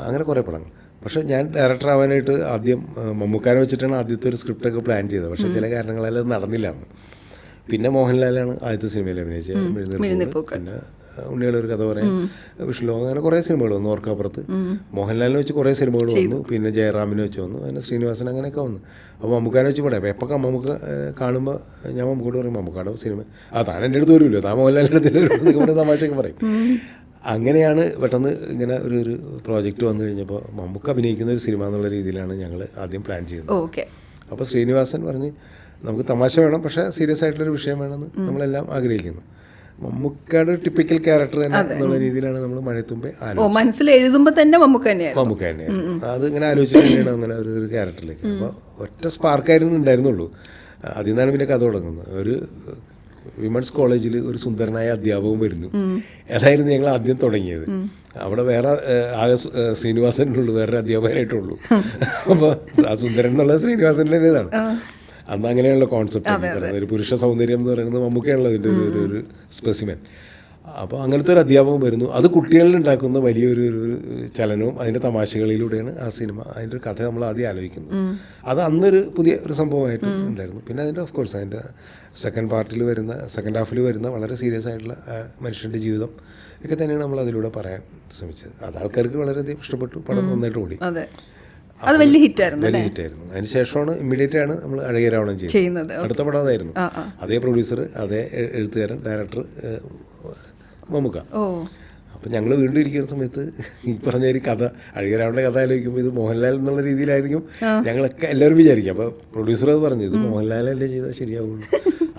അങ്ങനെ കുറേ പടങ്ങൾ. പക്ഷേ ഞാൻ ഡയറക്ടർ ആവാനായിട്ട് ആദ്യം മമ്മൂക്കാനെ വെച്ചിട്ടാണ് ആദ്യത്തെ ഒരു സ്ക്രിപ്റ്റൊക്കെ പ്ലാൻ ചെയ്തത്. പക്ഷേ ചില കാരണങ്ങളാൽ അത് നടന്നില്ല. പിന്നെ മോഹൻലാലാണ് ആദ്യത്തെ സിനിമയിൽ അഭിനയിച്ചത്, മിഴുന്നീർപ്പൂക്കൾ. പിന്നെ ഉണ്ണികളൊരു കഥ പറയാൻ, വിഷ്ണു, അങ്ങനെ കുറേ സിനിമകൾ വന്നു. ഓർക്കാപ്പുറത്ത് മോഹൻലാലിനെ വെച്ച് കുറേ സിനിമകൾ വന്നു. പിന്നെ ജയറാമിനെ വെച്ച് വന്നു, അങ്ങനെ ശ്രീനിവാസൻ, അങ്ങനെയൊക്കെ വന്നു. അപ്പോൾ മമ്മൂക്കാനെ വെച്ച് പറയാം. അപ്പോൾ എപ്പോൾ മമ്മൂക്ക കാണുമ്പോൾ ഞാൻ മമ്മൂക്കോട് പറയും, മമ്മൂക്കാടെ സിനിമ താൻ എൻ്റെ അടുത്ത് വരുമല്ലോ, താൻ മോഹൻലാലിൻ്റെ അടുത്ത് വരുമ്പോൾ തമാശയൊക്കെ പറയും. അങ്ങനെയാണ് പെട്ടെന്ന് ഇങ്ങനെ ഒരു പ്രോജക്റ്റ് വന്നു കഴിഞ്ഞപ്പോൾ മമ്മൂക്ക അഭിനയിക്കുന്ന ഒരു സിനിമ എന്നുള്ള രീതിയിലാണ് ഞങ്ങൾ ആദ്യം പ്ലാൻ ചെയ്തത്. അപ്പോൾ ശ്രീനിവാസൻ പറഞ്ഞ് നമുക്ക് തമാശ വേണം, പക്ഷേ സീരിയസ് ആയിട്ടുള്ളൊരു വിഷയം വേണമെന്ന് നമ്മളെല്ലാം ആഗ്രഹിക്കുന്നു. മമ്മൂക്കയുടെ ടിപ്പിക്കൽ ക്യാരക്ടർ തന്നെ എന്നുള്ള രീതിയിലാണ് നമ്മൾ മഴയത്തുമ്പേ മനസ്സിൽ എഴുതുമ്പോൾ തന്നെ മമ്മൂക്ക തന്നെയായിരുന്നു. അത് ഇങ്ങനെ ആലോചിച്ചിട്ട് തന്നെയാണ് അങ്ങനെ ഒരു ക്യാരക്ടറിലേക്ക്. അപ്പോൾ ഒറ്റ സ്പാർക്കായിരുന്നു ഉണ്ടായിരുന്നുള്ളൂ. അതിൽ നിന്നാണ് പിന്നെ കഥ തുടങ്ങുന്നത്. ഒരു വിമൻസ് കോളേജിൽ ഒരു സുന്ദരനായ അധ്യാപകൻ വരുന്നു. അതായിരുന്നു ഞങ്ങൾ ആദ്യം തുടങ്ങിയത്. അവിടെ വേറെ ആകെ ശ്രീനിവാസനുള്ളൂ, വേറെ അധ്യാപകനായിട്ടുള്ളൂ. അപ്പോൾ ആ സുന്ദരൻ എന്നുള്ളത് ശ്രീനിവാസൻ്റെ ഇതാണ്. അന്ന് അങ്ങനെയുള്ള കോൺസെപ്റ്റ്. ഒരു പുരുഷ സൗന്ദര്യം എന്ന് പറയുന്നത് മമ്മൂക്കയാണല്ലോ അതിൻ്റെ ഒരു സ്പെസിമെൻ. അപ്പോൾ അങ്ങനത്തെ ഒരു അധ്യാപകം വരുന്നു. അത് കുട്ടികളിൽ ഉണ്ടാക്കുന്ന വലിയൊരു ചലനവും അതിൻ്റെ തമാശകളിലൂടെയാണ് ആ സിനിമ, അതിൻ്റെ ഒരു കഥ നമ്മൾ ആദ്യം ആലോചിക്കുന്നത്. അത് അന്നൊരു പുതിയ ഒരു സംഭവമായിട്ട് ഉണ്ടായിരുന്നു. പിന്നെ അതിൻ്റെ ഓഫ് കോഴ്സ് അതിൻ്റെ സെക്കൻഡ് ഹാഫിൽ വരുന്ന വളരെ സീരിയസ് ആയിട്ടുള്ള മനുഷ്യൻ്റെ ജീവിതം ഒക്കെ തന്നെയാണ് നമ്മൾ അതിലൂടെ പറയാൻ ശ്രമിച്ചത്. അത് ആൾക്കാർക്ക് വളരെയധികം ഇഷ്ടപ്പെട്ടു. പടം നന്നായിട്ട് ഓടി. അത് വലിയ ഹിറ്റായിരുന്നു. അതിനുശേഷമാണ് ഇമ്മീഡിയറ്റ് ആണ് നമ്മൾ അഴകിരാവണം ചെയ്യുന്നത്. അടുത്ത പടം അതായിരുന്നു. അതേ പ്രൊഡ്യൂസർ, അതേ എഴുത്തുകാരൻ, ഡയറക്ടർ മമ്മൂക്ക. അപ്പം ഞങ്ങൾ വീണ്ടും ഇരിക്കുന്ന സമയത്ത് ഈ പറഞ്ഞ ഒരു കഥ, അഴകിരാവണൻ്റെ കഥ ആലോചിക്കുമ്പോൾ ഇത് മോഹൻലാൽ എന്നുള്ള രീതിയിലായിരിക്കും ഞങ്ങളൊക്കെ എല്ലാവരും വിചാരിക്കും. അപ്പോൾ പ്രൊഡ്യൂസർ അത് പറഞ്ഞു, ഇത് മോഹൻലാലല്ലേ ചെയ്താൽ ശരിയാവുള്ളൂ.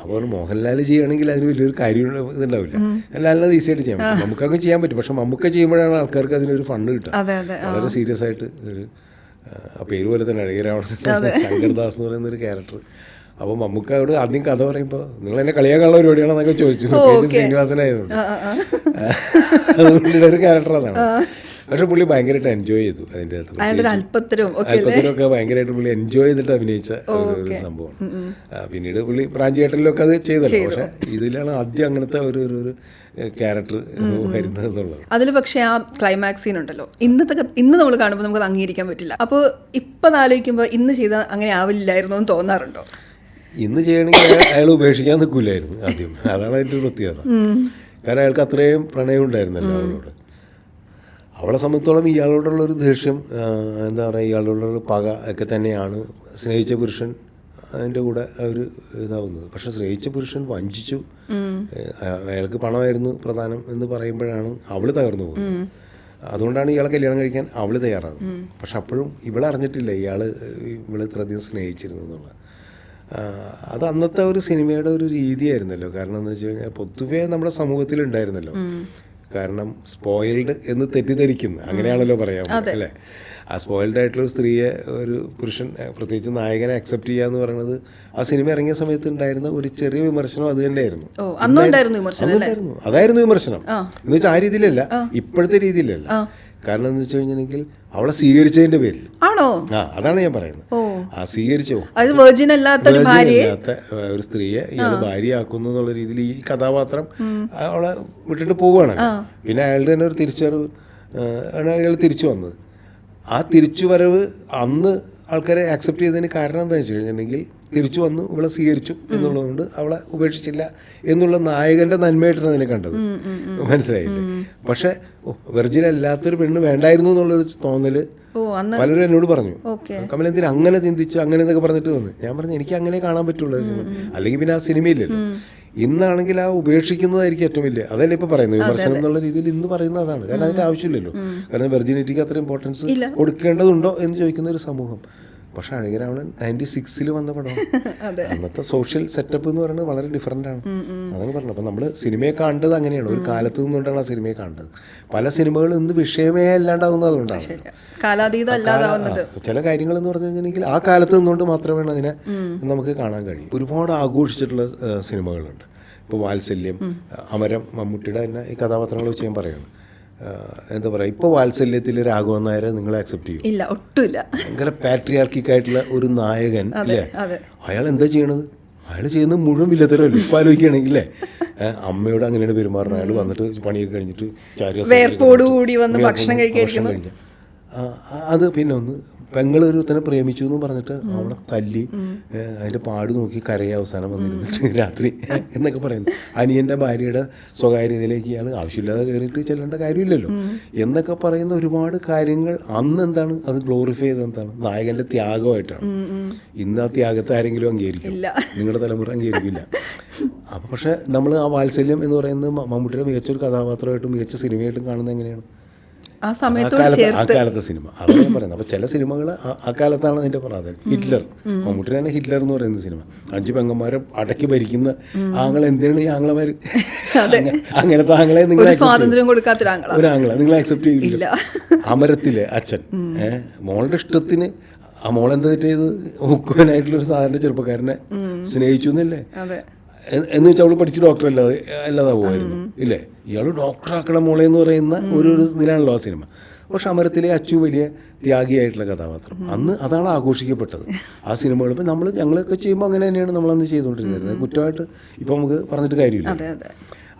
അപ്പോൾ മോഹൻലാൽ ചെയ്യുകയാണെങ്കിൽ അതിന് വലിയൊരു കാര്യം ഇതുണ്ടാവില്ല. ലാലിനത് ഈസിയായിട്ട് ചെയ്യാൻ പറ്റും, മമ്മൂക്കൊക്കെ ചെയ്യാൻ പറ്റും. പക്ഷെ മമ്മൂക്ക ചെയ്യുമ്പോഴാണ് ആൾക്കാർക്ക് അതിനൊരു ഫണ്ട് കിട്ടുക. വളരെ സീരിയസ് ആയിട്ട് ഒരു ആ പേര് പോലെ തന്നെ അഴകിരാവണം, ശങ്കർദാസ് എന്ന് പറയുന്ന ഒരു ക്യാരക്ടർ അപ്പോൾ മമ്മൂക്കയോട് ആദ്യം കഥ പറയുമ്പോൾ നിങ്ങൾ എന്നെ കളിയാക്കാനുള്ള പരിപാടിയാണെന്നൊക്കെ ചോദിച്ചു, പ്രത്യേകിച്ച് ശ്രീനിവാസനായതുകൊണ്ട്. അതുകൊണ്ട് ഒരു ക്യാരക്ടർ അതാണ്. പക്ഷെ പുള്ളി ഭയങ്കരമായിട്ട് എൻജോയ് ചെയ്തു അതിൻ്റെ അകത്ത്. അല്പത്തിനൊക്കെ ഭയങ്കരമായിട്ട് പുള്ളി എൻജോയ് ചെയ്തിട്ട് അഭിനയിച്ച ഒരു സംഭവമാണ്. പിന്നീട് പുള്ളി പ്രാഞ്ചിയേട്ടനിലൊക്കെ അത് ചെയ്തല്ലോ. പക്ഷെ ഇതിലാണ് ആദ്യം അങ്ങനത്തെ ഒരു ക്യാരക്ടർ വരുന്നത് എന്നുള്ളത്. അതിൽ പക്ഷേ ആ ക്ലൈമാക്സ് സീൻ ഉണ്ടല്ലോ, ഇന്ന് നമ്മൾ കാണുമ്പോൾ നമുക്ക് അംഗീകരിക്കാൻ പറ്റില്ല. അപ്പോൾ ഇപ്പം ആലോചിക്കുമ്പോൾ ഇന്ന് ചെയ്താൽ അങ്ങനെ ആവില്ലായിരുന്നു എന്ന് തോന്നാറുണ്ടോ? ഇന്ന് ചെയ്യണമെങ്കിൽ അയാൾ ഉപേക്ഷിക്കാൻ നിൽക്കില്ലായിരുന്നു ആദ്യം. അതാണ് അതിൻ്റെ പ്രത്യേകത. കാരണം അയാൾക്ക് അത്രയും പ്രണയം ഉണ്ടായിരുന്നല്ലോ അവളോട്. അവളെ സംബന്ധിച്ചോളം ഇയാളോടുള്ളൊരു ദേഷ്യം, എന്താ പറയുക, ഇയാളോടുള്ളൊരു പക ഒക്കെ തന്നെയാണ് സ്നേഹിച്ച പുരുഷൻ അതിൻ്റെ കൂടെ അവർ ഇതാവുന്നത്. പക്ഷെ സ്നേഹിച്ച പുരുഷൻ വഞ്ചിച്ചു, അയാൾക്ക് പണമായിരുന്നു പ്രധാനം എന്ന് പറയുമ്പോഴാണ് അവൾ തകർന്നു പോകുന്നത്. അതുകൊണ്ടാണ് ഇയാളെ കല്യാണം കഴിക്കാൻ അവൾ തയ്യാറാകുന്നത്. പക്ഷെ അപ്പോഴും ഇവളറിഞ്ഞിട്ടില്ല ഇവൾ ഇത്രയധികം സ്നേഹിച്ചിരുന്നു എന്നുള്ളത്. അത് അന്നത്തെ ഒരു സിനിമയുടെ ഒരു രീതിയായിരുന്നല്ലോ. കാരണം എന്താ വെച്ച് കഴിഞ്ഞാൽ പൊതുവേ നമ്മുടെ സമൂഹത്തിലുണ്ടായിരുന്നല്ലോ. കാരണം സ്പോയിൽഡ് എന്ന് തെറ്റിദ്ധരിക്കുന്നു, അങ്ങനെയാണല്ലോ പറയാൻ അല്ലേ. ആ സ്പോയിൽഡ് ആയിട്ടുള്ള സ്ത്രീയെ ഒരു പുരുഷൻ, പ്രത്യേകിച്ച് നായകനെ അക്സെപ്റ്റ് ചെയ്യുക എന്ന് പറയുന്നത് ആ സിനിമ ഇറങ്ങിയ സമയത്ത് ഉണ്ടായിരുന്ന ഒരു ചെറിയ വിമർശനം അത് തന്നെയായിരുന്നു. അതായിരുന്നു വിമർശനം എന്ന് വെച്ചാൽ ആ രീതിയിലല്ല, ഇപ്പോഴത്തെ രീതിയിലല്ല. കാരണം എന്ന് വെച്ച് കഴിഞ്ഞിട്ടുണ്ടെങ്കിൽ അവളെ സ്വീകരിച്ചതിന്റെ പേരിൽ ആണോ? അതാണ് ഞാൻ പറയുന്നത്. ആ സ്വീകരിച്ചോ, ഇല്ലാത്ത ഒരു സ്ത്രീയെ ഇയാൾ ഭാര്യയാക്കുന്നു എന്നുള്ള രീതിയിൽ ഈ കഥാപാത്രം അവളെ വിട്ടിട്ട് പോവുകയാണ്. പിന്നെ അയാളുടെ തന്നെ ഒരു തിരിച്ചറിവ് ആണ് അയാൾ തിരിച്ചു വന്നത്. ആ തിരിച്ചുവരവ് അന്ന് ആൾക്കാരെ ആക്സെപ്റ്റ് ചെയ്തതിന് കാരണം എന്താണെന്ന് വെച്ച് കഴിഞ്ഞിട്ടുണ്ടെങ്കിൽ തിരിച്ചു വന്നു, ഇവളെ സ്വീകരിച്ചു എന്നുള്ളതുകൊണ്ട് അവളെ ഉപേക്ഷിച്ചില്ല എന്നുള്ള നായകന്റെ നന്മയായിട്ടാണ് അതിനെ കണ്ടത്. മനസ്സിലായില്ലേ? പക്ഷെ വെർജിൻ അല്ലാത്തൊരു പെണ്ണ് വേണ്ടായിരുന്നു എന്നുള്ളൊരു തോന്നല് പലരും എന്നോട് പറഞ്ഞു. കമൽ എന്തിനാ അങ്ങനെ ചിന്തിച്ചു, അങ്ങനെ എന്നൊക്കെ പറഞ്ഞിട്ട് വന്നു. ഞാൻ പറഞ്ഞു എനിക്ക് അങ്ങനെ കാണാൻ പറ്റുള്ളൂ സിനിമ, അല്ലെങ്കിൽ പിന്നെ ആ സിനിമയില്ലല്ലോ. ഇന്നാണെങ്കിൽ ആ ഉപേക്ഷിക്കുന്നതായിരിക്കും ഏറ്റവും വലിയ, അതല്ലേ ഇപ്പൊ പറയുന്നത് വിമർശനം എന്നുള്ള രീതിയിൽ ഇന്ന് പറയുന്നത് അതാണ്. കാരണം അതിന്റെ ആവശ്യമില്ലല്ലോ. കാരണം വെർജിനിറ്റിക്ക് അത്ര ഇമ്പോർട്ടൻസ് കൊടുക്കേണ്ടതുണ്ടോ എന്ന് ചോദിക്കുന്ന ഒരു സമൂഹം. പക്ഷെ അഴകരാവണൻ 96 വന്ന പടം. അന്നത്തെ സോഷ്യൽ സെറ്റപ്പ് എന്ന് പറയുന്നത് വളരെ ഡിഫറൻ്റ് ആണ്. അതാണ് പറഞ്ഞത്. അപ്പം നമ്മൾ സിനിമയെ കാണേണ്ടത് അങ്ങനെയാണ്, ഒരു കാലത്ത് നിന്നുകൊണ്ടാണ് ആ സിനിമയെ കാണേണ്ടത്. പല സിനിമകളും ഇന്ന് വിഷയമേ അല്ലാണ്ടാവുന്നത് അതുകൊണ്ടാണ്. ചില കാര്യങ്ങൾ എന്ന് പറഞ്ഞു കഴിഞ്ഞിട്ടുണ്ടെങ്കിൽ ആ കാലത്ത് നിന്നുകൊണ്ട് മാത്രമേ അതിനെ നമുക്ക് കാണാൻ കഴിയും. ഒരുപാട് ആഘോഷിച്ചിട്ടുള്ള സിനിമകളുണ്ട്. ഇപ്പോൾ വാത്സല്യം, അമരം, മമ്മൂട്ടിയുടെ തന്നെ ഈ കഥാപാത്രങ്ങൾ വെച്ച് ഞാൻ പറയുകയാണ്. എന്താ പറയുക, ഇപ്പോൾ വാത്സല്യത്തിൽ രാഘവൻ നായരെ നിങ്ങൾ അക്സെപ്റ്റ് ചെയ്യും? ഇല്ല, ഒട്ടുമില്ല. ഭയങ്കര പാട്രിയാർക്കിക്കായിട്ടുള്ള ഒരു നായകൻ അല്ലേ, അയാൾ എന്താ ചെയ്യണത്? അയാൾ ചെയ്യുന്നത് മുഴുവൻ വില്ലത്തരമല്ലേ ഇപ്പോൾ ആലോചിക്കുകയാണെങ്കിൽ അല്ലേ. അമ്മയോട് അങ്ങനെയാണ് പെരുമാറുന്നത്. അയാൾ വന്നിട്ട് പണിയൊക്കെ കഴിഞ്ഞിട്ട് ഭക്ഷണം കഴിക്കുക. അത് പിന്നെ ഒന്ന് പെങ്ങളൊരു തന്നെ പ്രേമിച്ചു എന്ന് പറഞ്ഞിട്ട് അവളെ തല്ലി അതിൻ്റെ പാട് നോക്കി കരയെ അവസാനം വന്നിരുന്നിട്ട് രാത്രി എന്നൊക്കെ പറയുന്നു. അനിയൻ്റെ ഭാര്യയുടെ സ്വകാര്യതയിലേക്ക് ഇയാൾ ആവശ്യമില്ലാതെ കയറിയിട്ട് ചെല്ലേണ്ട കാര്യമില്ലല്ലോ എന്നൊക്കെ പറയുന്ന ഒരുപാട് കാര്യങ്ങൾ അന്ന് എന്താണ് അത് ഗ്ലോറിഫൈ ചെയ്ത് എന്താണ് നായകൻ്റെ ത്യാഗമായിട്ടാണ്. ഇന്ന് ആ ത്യാഗത്തെ ആരെങ്കിലും അംഗീകരിക്കും? നിങ്ങളുടെ തലമുറ അംഗീകരിക്കില്ല. അപ്പം പക്ഷേ നമ്മൾ ആ വാത്സല്യം എന്ന് പറയുന്നത് മമ്മൂട്ടിയുടെ മികച്ചൊരു കഥാപാത്രമായിട്ടും മികച്ച സിനിമയായിട്ടും കാണുന്നത് എങ്ങനെയാണ്? ആ കാലത്തെ സിനിമ അതാണ് ഞാൻ പറയുന്നത്. അപ്പോൾ ചില സിനിമകൾ ആ കാലത്താണ് അതിൻ്റെ പ്രാധാന്യം. ഹിറ്റ്ലർ, മമ്മൂട്ടി തന്നെ ഹിറ്റ്ലർ എന്ന് പറയുന്ന സിനിമ, 5 പെങ്ങന്മാരെ അടക്കി ഭരിക്കുന്ന ആങ്ങൾ. എന്തിനാണ് ഈ ആങ്ങളമാർ അങ്ങനത്തെ ആങ്ങളെ നിങ്ങൾ ഒരു ആങ്ങളെ നിങ്ങൾ അക്സെപ്റ്റ് ചെയ്യില്ല? അമരത്തിലെ അച്ഛൻ മോളുടെ ഇഷ്ടത്തിന് ആ മോളെന്താ ചെയ്ത് മുക്കുവനായിട്ടുള്ളൊരു സാധാരണ ചെറുപ്പക്കാരനെ സ്നേഹിച്ചു എന്നല്ലേ. എന്ന് വെച്ചാൽ അവൾ പഠിച്ച് ഡോക്ടർ അല്ലാതാവുമായിരുന്നു ഇല്ലേ. ഇയാൾ ഡോക്ടറാക്കണം മോളെ എന്ന് പറയുന്ന ഒരു ഇതിലാണല്ലോ ആ സിനിമ. പക്ഷെ അമരത്തിലെ അച്ചു വലിയ ത്യാഗിയായിട്ടുള്ള കഥാപാത്രം. അന്ന് അതാണ് ആഘോഷിക്കപ്പെട്ടത് ആ സിനിമകൾ. ഇപ്പം ഞങ്ങളൊക്കെ ചെയ്യുമ്പോൾ അങ്ങനെ തന്നെയാണ് നമ്മളന്ന് ചെയ്തുകൊണ്ടിരുന്നത്. കുറ്റമായിട്ട് ഇപ്പം നമുക്ക് പറഞ്ഞിട്ട് കാര്യമില്ല.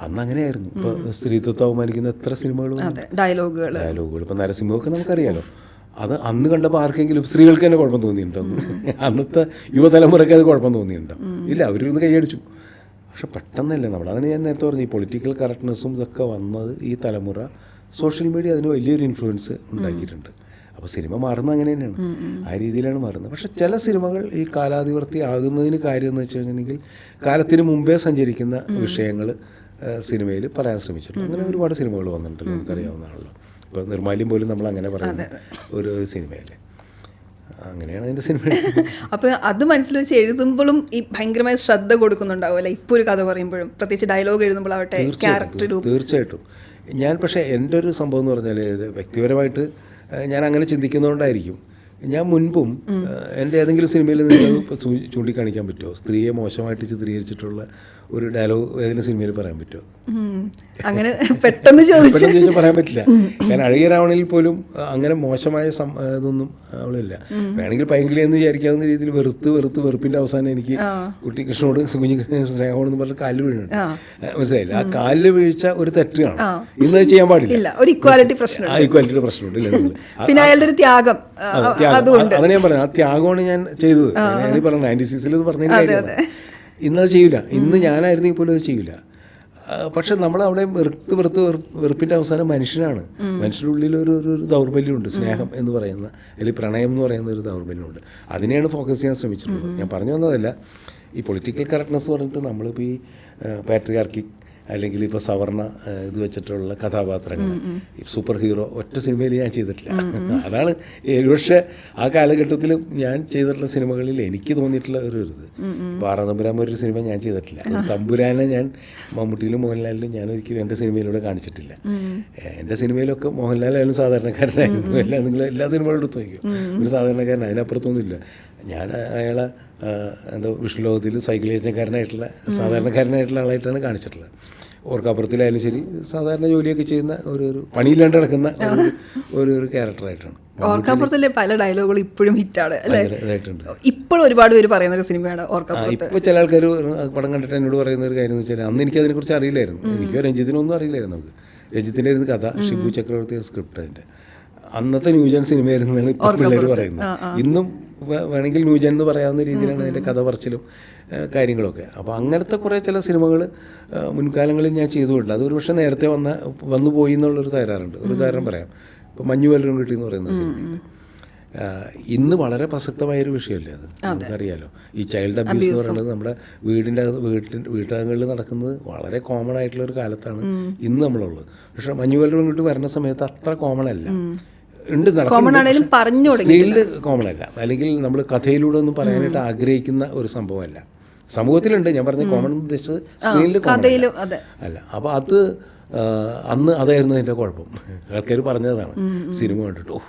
അന്ന് അങ്ങനെയായിരുന്നു. ഇപ്പോൾ സ്ത്രീത്വത്തെ അവമാനിക്കുന്ന എത്ര സിനിമകളും ഡയലോഗുകൾ. ഇപ്പം നരസിംഹമൊക്കെ നമുക്കറിയാലോ. അത് അന്ന് കണ്ടപ്പോൾ ആർക്കെങ്കിലും സ്ത്രീകൾക്ക് തന്നെ കുഴപ്പം തോന്നിയിട്ടുണ്ടോ? അന്നത്തെ യുവതലമുറയ്ക്ക് അത് കുഴപ്പം തോന്നിയിട്ടുണ്ടോ? ഇല്ല, അവരിന്ന് കൈയടിച്ചു. പക്ഷെ പെട്ടെന്നല്ലേ അതാണ് ഞാൻ നേരത്തെ പറഞ്ഞു, ഈ പൊളിറ്റിക്കൽ കറക്റ്റ്നെസ്സും ഇതൊക്കെ വന്നത് ഈ തലമുറ സോഷ്യൽ മീഡിയ അതിന് വലിയൊരു ഇൻഫ്ലുവൻസ് ഉണ്ടാക്കിയിട്ടുണ്ട്. അപ്പോൾ സിനിമ മാറുന്നത് അങ്ങനെ തന്നെയാണ്, ആ രീതിയിലാണ് മാറുന്നത്. പക്ഷെ ചില സിനിമകൾ ഈ കാലാതിവർത്തി ആകുന്നതിന് കാര്യം എന്ന് വെച്ച് കഴിഞ്ഞിട്ടുണ്ടെങ്കിൽ കാലത്തിന് മുമ്പേ സഞ്ചരിക്കുന്ന വിഷയങ്ങൾ സിനിമയിൽ പറയാൻ ശ്രമിച്ചിട്ടുണ്ട്. അങ്ങനെ ഒരുപാട് സിനിമകൾ വന്നിട്ടുണ്ടല്ലോ, നമുക്കറിയാവുന്നതാണല്ലോ. ഇപ്പോൾ നിർമാല്യം പോലും നമ്മൾ അങ്ങനെ പറയുന്ന ഒരു സിനിമയല്ലേ. അങ്ങനെയാണ് അതിൻ്റെ സിനിമ. അപ്പോൾ അത് മനസ്സിൽ വെച്ച് എഴുതുമ്പോഴും ഈ ഭയങ്കരമായ ശ്രദ്ധ കൊടുക്കുന്നുണ്ടാവും അല്ലേ? ഇപ്പോൾ ഒരു കഥ പറയുമ്പോഴും പ്രത്യേകിച്ച് ഡയലോഗ് എഴുതുമ്പോഴാവട്ടെ ക്യാരക്ടർ. തീർച്ചയായിട്ടും. ഞാൻ പക്ഷേ എൻ്റെ ഒരു സംഭവം എന്ന് പറഞ്ഞാൽ വ്യക്തിപരമായിട്ട് ഞാൻ അങ്ങനെ ചിന്തിക്കുന്നതുകൊണ്ടായിരിക്കും. ഞാൻ മുൻപും എൻ്റെ ഏതെങ്കിലും സിനിമയിൽ നിങ്ങൾക്ക് ചൂണ്ടിക്കാണിക്കാൻ പറ്റുമോ സ്ത്രീയെ മോശമായിട്ട് ചിത്രീകരിച്ചിട്ടുള്ള ഒരു ഡയലോഗ് ഏതെങ്കിലും സിനിമയിൽ പറയാൻ പറ്റുമോ? അങ്ങനെ പെട്ടെന്ന് ചോദിച്ചാൽ പറയാൻ പറ്റില്ല. കാരണം അഴകിയ രാവണയിൽ പോലും അങ്ങനെ മോശമായ ഇതൊന്നും അവളില്ല. വേണമെങ്കിൽ പൈങ്കിളി എന്ന് വിചാരിക്കാവുന്ന രീതിയിൽ വെറുപ്പിൻ്റെ അവസാനം എനിക്ക് കുട്ടി കൃഷ്ണനോട് കുഞ്ഞികൃഷ്ണനോട് സ്നേഹമാണെന്ന് പറഞ്ഞ് കാലിൽ വീഴുന്നുണ്ട്. മനസ്സിലായില്ല? ആ കാലിൽ വീഴ്ച ഒരു തെറ്റ് കാണാം. ഇന്നത് ചെയ്യാൻ പാടില്ല. ഒരു ഇക്വാലിറ്റി പ്രശ്നം, ഇക്വാലിറ്റിയുടെ പ്രശ്നമുണ്ട്. പിന്നെ അയാളുടെ ഒരു ത്യാഗം, അതിനെ ഞാൻ പറഞ്ഞത്. ആ ത്യാഗമാണ് ഞാൻ ചെയ്തത്. ഞാൻ പറഞ്ഞു 96-ൽ ഇത് പറഞ്ഞതിന് കാര്യമാണ്. ഇന്നത് ചെയ്യില്ല. ഇന്ന് ഞാനായിരുന്നെങ്കിൽ പോലും അത് ചെയ്യില്ല. പക്ഷെ നമ്മളവിടെ വെറുപ്പിൻ്റെ അവസാനം മനുഷ്യനാണ്. മനുഷ്യരുടെ ഉള്ളിൽ ഒരു ദൗർബല്യമുണ്ട്. സ്നേഹം എന്ന് പറയുന്ന അല്ലെങ്കിൽ പ്രണയം എന്ന് പറയുന്ന ഒരു ദൗർബല്യമുണ്ട്. അതിനെയാണ് ഫോക്കസ് ചെയ്യാൻ ശ്രമിച്ചിട്ടുള്ളത്. ഞാൻ പറഞ്ഞു വന്നതല്ല, ഈ പൊളിറ്റിക്കൽ കറക്റ്റ്നെസ് പറഞ്ഞിട്ട് നമ്മളിപ്പോൾ ഈ പാട്രിയാർക്കിക് അല്ലെങ്കിൽ ഇപ്പോൾ സവർണ ഇത് വെച്ചിട്ടുള്ള കഥാപാത്രങ്ങൾ, സൂപ്പർ ഹീറോ ഒറ്റ സിനിമയിൽ ഞാൻ ചെയ്തിട്ടില്ല. അതാണ് ഒരുപക്ഷെ ആ കാലഘട്ടത്തിൽ ഞാൻ ചെയ്തിട്ടുള്ള സിനിമകളിൽ എനിക്ക് തോന്നിയിട്ടുള്ള ഒരു ഇത്. പാറതമ്പുരാൻ ഒരു സിനിമ ഞാൻ ചെയ്തിട്ടില്ല. തമ്പുരാനെ ഞാൻ മമ്മൂട്ടിയിലും മോഹൻലാലിലും ഞാൻ ഒരിക്കലും എൻ്റെ സിനിമയിലൂടെ കാണിച്ചിട്ടില്ല. എൻ്റെ സിനിമയിലൊക്കെ മോഹൻലാലായാലും സാധാരണക്കാരനായിരുന്നു. നിങ്ങൾ എല്ലാ സിനിമകളും എടുത്ത് നോക്കും, ഒരു സാധാരണക്കാരൻ, അതിനപ്പുറത്തൊന്നുമില്ല. ഞാൻ അയാളെ എന്തോ വിഷ്ണുലോകത്തിൽ സൈക്കിൾ യജ്ഞക്കാരനായിട്ടുള്ള സാധാരണക്കാരനായിട്ടുള്ള ആളായിട്ടാണ് കാണിച്ചിട്ടുള്ളത്. ഓർക്കാപ്പുറത്തിലായാലും ശരി സാധാരണ ജോലിയൊക്കെ ചെയ്യുന്ന ഒരു പണിയില്ലാണ്ട് കിടക്കുന്ന ഒരു ക്യാരക്ടറായിട്ടാണ്. ഓർക്കാപ്പുറത്തിലെ പല ഡയലോഗുകളും ഇപ്പോഴും ഹിറ്റാണ് അല്ലേ? ഇപ്പോഴും ഒരുപാട് പേര് പറയുന്ന ഒരു സിനിമയാണ് ഓർക്കാപ്പുറത്ത്. ഇപ്പോൾ ചില ആൾക്കാർ പടം കണ്ടിട്ട് എന്നോട് പറയുന്ന ഒരു കാര്യം എന്ന് വെച്ചാൽ അന്ന് എനിക്ക് അതിനെക്കുറിച്ച് അറിയില്ലായിരുന്നു. എനിക്കോ രഞ്ജിത്തിനൊന്നും അറിയില്ലായിരുന്നു. നമുക്ക് രഞ്ജിത്തിൻ്റെ ആയിരുന്നു കഥ, ഷിബു ചക്രവർത്തി സ്ക്രിപ്റ്റ്. അതിൻ്റെ അന്നത്തെ ന്യൂജൻ സിനിമയായിരുന്നു എന്നാണ് ഇപ്പോൾ പിള്ളേർ പറയുന്നത്. ഇന്നും വേണമെങ്കിൽ ന്യൂജൻ എന്ന് പറയാവുന്ന രീതിയിലാണ് അതിൻ്റെ കഥ പറച്ചിലും കാര്യങ്ങളൊക്കെ. അപ്പോൾ അങ്ങനത്തെ കുറേ ചില സിനിമകൾ മുൻകാലങ്ങളിൽ ഞാൻ ചെയ്തുകൊണ്ട് അതൊരു പക്ഷേ നേരത്തെ വന്നു പോയി എന്നുള്ളൊരു തകരാറുണ്ട്. ഒരു ഉദാഹരണം പറയാം. ഇപ്പോൾ മഞ്ഞു വല്ലരും കിട്ടി എന്ന് പറയുന്ന സിനിമയിൽ ഇന്ന് വളരെ പ്രസക്തമായൊരു വിഷയമല്ലേ അത്? നമുക്കറിയാലോ. ഈ ചൈൽഡ് അബ്യൂസ് എന്ന് പറയുന്നത് നമ്മുടെ വീട്ടകങ്ങളിൽ നടക്കുന്നത് വളരെ കോമൺ ആയിട്ടുള്ള ഒരു കാലത്താണ് ഇന്ന് നമ്മളുള്ളത്. പക്ഷേ മഞ്ഞു വല്ലരും കിട്ടി വരുന്ന സമയത്ത് അത്ര കോമൺ അല്ല. ഉണ്ട്, സ്ക്രീനിൽ കോമൺ അല്ല, അല്ലെങ്കിൽ നമ്മൾ കഥയിലൂടെ ഒന്നും പറയാനായിട്ട് ആഗ്രഹിക്കുന്ന ഒരു സംഭവമല്ല. സമൂഹത്തിലുണ്ട്, ഞാൻ പറഞ്ഞ കോമൺ ഉദ്ദേശിച്ചത് സ്ക്രീനിൽ അല്ല. അപ്പോൾ അത് അന്ന് അതായിരുന്നു അതിൻ്റെ കുഴപ്പം. ആൾക്കാർ പറഞ്ഞതാണ് സിനിമ കണ്ടിട്ട്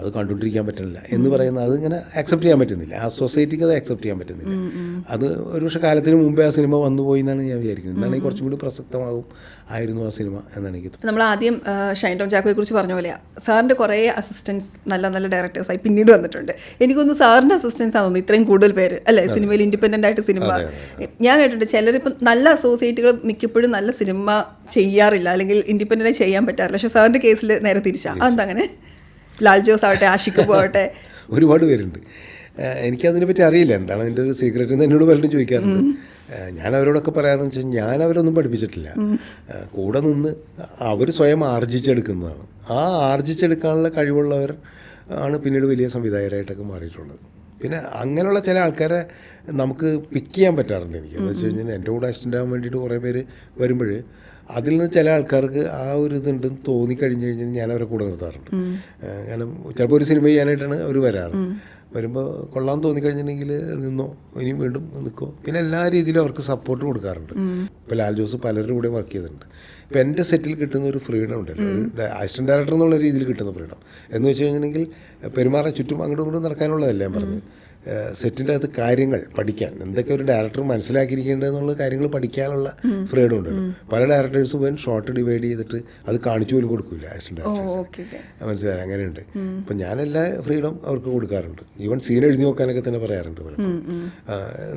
അത് കണ്ടുകൊണ്ടിരിക്കാൻ പറ്റുന്നില്ല എന്ന് പറയുന്നത്. അതിങ്ങനെ ആക്സെപ്റ്റ് ചെയ്യാൻ പറ്റുന്നില്ല. ആ സൊസൈറ്റിക്ക് അത് ആക്സെപ്റ്റ് ചെയ്യാൻ പറ്റുന്നില്ല. അത് ഒരുപക്ഷെ കാലത്തിന് മുമ്പേ ആ സിനിമ വന്നുപോയി എന്നാണ് ഞാൻ വിചാരിക്കുന്നത്. എന്നാണെങ്കിൽ കുറച്ചും കൂടി പ്രസക്തമാകും ആയിരുന്നു ആ സിനിമ എന്നാണ് എനിക്ക് തോന്നുന്നത്. നമ്മൾ ആദ്യം ഷൈൻ ടോം ചാക്കോയെ കുറിച്ച് പറഞ്ഞ പോലെയാണ്, സാറിൻ്റെ കുറേ അസിസ്റ്റൻസ് നല്ല ഡയറക്ടേഴ്സായി പിന്നീട് വന്നിട്ടുണ്ട്. എനിക്കൊന്ന് സാറിൻ്റെ അസിസ്റ്റൻസ് ആണെന്ന് തോന്നുന്നു ഇത്രയും കൂടുതൽ പേര് അല്ലേ സിനിമയിൽ ഇൻഡിപെൻഡൻ്റ് ആയിട്ട് സിനിമ. ഞാൻ കേട്ടിട്ടുണ്ട് ചിലരിപ്പം നല്ല അസോസിയേറ്റുകൾ മിക്കപ്പോഴും നല്ല സിനിമ ചെയ്യാറില്ല, അല്ലെങ്കിൽ ഇൻഡിപെൻഡൻ്റായി ചെയ്യാൻ പറ്റാറില്ല. പക്ഷേ സാറിൻ്റെ കേസിൽ നേരെ തിരിച്ചാണ്. അതെന്താ അങ്ങനെ? ലാൽ ജോസ് ആവട്ടെ, ആഷിഖ് ആവട്ടെ, ഒരുപാട് പേരുണ്ട്. എനിക്കതിനെപ്പറ്റി അറിയില്ല, എന്താണ് അതിൻ്റെ ഒരു സീക്രറ്റ് എന്ന് എന്നോട് പലരും ചോദിക്കാറുണ്ട്. ഞാൻ അവരോടൊക്കെ പറയാറെന്ന് വെച്ചാൽ ഞാൻ അവരൊന്നും പഠിപ്പിച്ചിട്ടില്ല. കൂടെ നിന്ന് അവർ സ്വയം ആർജിച്ചെടുക്കുന്നതാണ്. ആ ആർജിച്ചെടുക്കാനുള്ള കഴിവുള്ളവർ ആണ് പിന്നീട് വലിയ സംവിധായകരായിട്ടൊക്കെ മാറിയിട്ടുള്ളത്. പിന്നെ അങ്ങനെയുള്ള ചില ആൾക്കാരെ നമുക്ക് പിക്ക് ചെയ്യാൻ പറ്റാറുണ്ട് എനിക്ക്. എന്ന് വെച്ച് കഴിഞ്ഞാൽ എൻ്റെ കൂടെ അസിസ്റ്റൻ്റ് ആകാൻ വേണ്ടിയിട്ട് കുറേ പേര് വരുമ്പോൾ അതിൽ നിന്ന് ചില ആൾക്കാർക്ക് ആ ഒരു ഇതുണ്ടെന്ന് തോന്നിക്കഴിഞ്ഞ് കഴിഞ്ഞാൽ ഞാൻ അവരെ കൂടെ നിർത്താറുണ്ട്. കാരണം ചിലപ്പോൾ ഒരു സിനിമ ചെയ്യാനായിട്ടാണ് അവർ വരാറ്. വരുമ്പോൾ കൊള്ളാൻ തോന്നിക്കഴിഞ്ഞിട്ടുണ്ടെങ്കിൽ നിന്നോ, ഇനിയും വീണ്ടും നിൽക്കോ. പിന്നെ എല്ലാ രീതിയിലും അവർക്ക് സപ്പോർട്ട് കൊടുക്കാറുണ്ട്. ഇപ്പോൾ ലാൽ ജോസ് പലരുടെ കൂടെ വർക്ക് ചെയ്തിട്ടുണ്ട്. ഇപ്പോൾ എൻ്റെ സെറ്റിൽ കിട്ടുന്ന ഒരു ഫ്രീഡം ഉണ്ടല്ലോ, ഒരു അസിസ്റ്റൻറ്റ് ഡയറക്ടർ എന്നുള്ള രീതിയിൽ കിട്ടുന്ന ഫ്രീഡം എന്ന് വെച്ച് കഴിഞ്ഞിട്ടുണ്ടെങ്കിൽ പെരുമാറാൻ ചുറ്റും അങ്ങോട്ടും ഇങ്ങോട്ടും നടക്കാനുള്ളതല്ല ഞാൻ പറഞ്ഞത്. സെറ്റിൻ്റെ അകത്ത് കാര്യങ്ങൾ പഠിക്കാൻ, എന്തൊക്കെ ഒരു ഡയറക്ടർ മനസ്സിലാക്കിയിരിക്കേണ്ടതെന്നുള്ള കാര്യങ്ങൾ പഠിക്കാനുള്ള ഫ്രീഡം ഉണ്ടല്ലോ. പല ഡയറക്ടേഴ്സും പോയി ഷോർട്ട് ഡിവൈഡ് ചെയ്തിട്ട് അത് കാണിച്ചു പോലും കൊടുക്കില്ല അസിസ്റ്റന്റ് ഡയറക്ടേഴ്സ്. മനസ്സിലായി? അങ്ങനെയുണ്ട്. അപ്പം ഞാനെല്ലാ ഫ്രീഡം അവർക്ക് കൊടുക്കാറുണ്ട്. ഈവൻ സീൻ എഴുതി നോക്കാനൊക്കെ തന്നെ പറയാറുണ്ട്.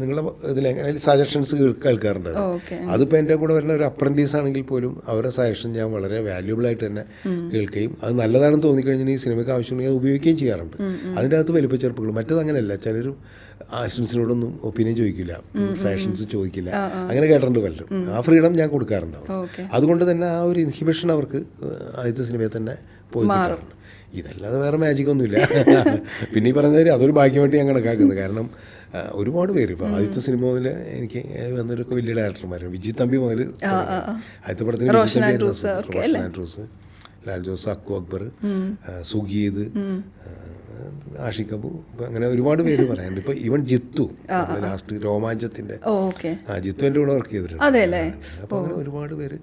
നിങ്ങളുടെ ഇതിലെങ്ങനെ സജഷൻസ് കേൾക്കാറുണ്ട്. അതിപ്പോൾ എൻ്റെ കൂടെ വരുന്ന ഒരു അപ്രൻറ്റീസ് ആണെങ്കിൽ പോലും അവരുടെ സജഷൻ ഞാൻ വളരെ വാല്യൂബിളായിട്ട് തന്നെ കേൾക്കുകയും അത് നല്ലതാണെന്ന് തോന്നിക്കഴിഞ്ഞാൽ ഈ സിനിമയ്ക്ക് ആവശ്യമുണ്ടെങ്കിൽ അത് ഉപയോഗിക്കുകയും ചെയ്യാറുണ്ട്. അതിൻ്റെ അകത്ത് വലിപ്പച്ചെറുപ്പുകൾ. മറ്റത് അങ്ങനെയല്ല. ചിലരും അസിസ്റ്റൻസിനോടൊന്നും ഒപ്പീനിയൻ ചോദിക്കില്ല, സജഷൻസ് ചോദിക്കില്ല. അങ്ങനെ കേട്ടിട്ടുണ്ട് പലരും. ആ ഫ്രീഡം ഞാൻ കൊടുക്കാറുണ്ടാവും. അതുകൊണ്ട് തന്നെ ആ ഒരു ഇൻഹിബിഷൻ അവർക്ക് ആദ്യത്തെ സിനിമയിൽ തന്നെ പോയി കിട്ടാറുണ്ട്. ഇതല്ലാതെ വേറെ മാജിക് ഒന്നുമില്ല. പിന്നെ ഈ പറഞ്ഞാൽ അതൊരു ഭാഗ്യമായിട്ട് ഞാൻ കണക്കാക്കുന്നത്. കാരണം ഒരുപാട് പേര് ഇപ്പോൾ ആദ്യത്തെ സിനിമ മുതൽ എനിക്ക് വന്നവരൊക്കെ വലിയ ഡയറക്ടർമാരാണ്. വിജയ് തമ്പി മുതൽ ആദ്യത്തെ പടത്തിന് റോഷൻ ആൻഡ്രൂസ്, ലാൽ ജോസ്, അക്കു അക്ബർ, സുഗീത്, ആഷിഖ് അബു, അങ്ങനെ ഒരുപാട് പേര് പറയാനുണ്ട്. ഇപ്പോൾ ഈവൻ ജിത്തു ലാസ്റ്റ് രോമാഞ്ചത്തിൻ്റെ ജിത്തു എൻ്റെ കൂടെ വർക്ക് ചെയ്തിട്ടുണ്ട്. അപ്പോൾ അങ്ങനെ ഒരുപാട് പേര്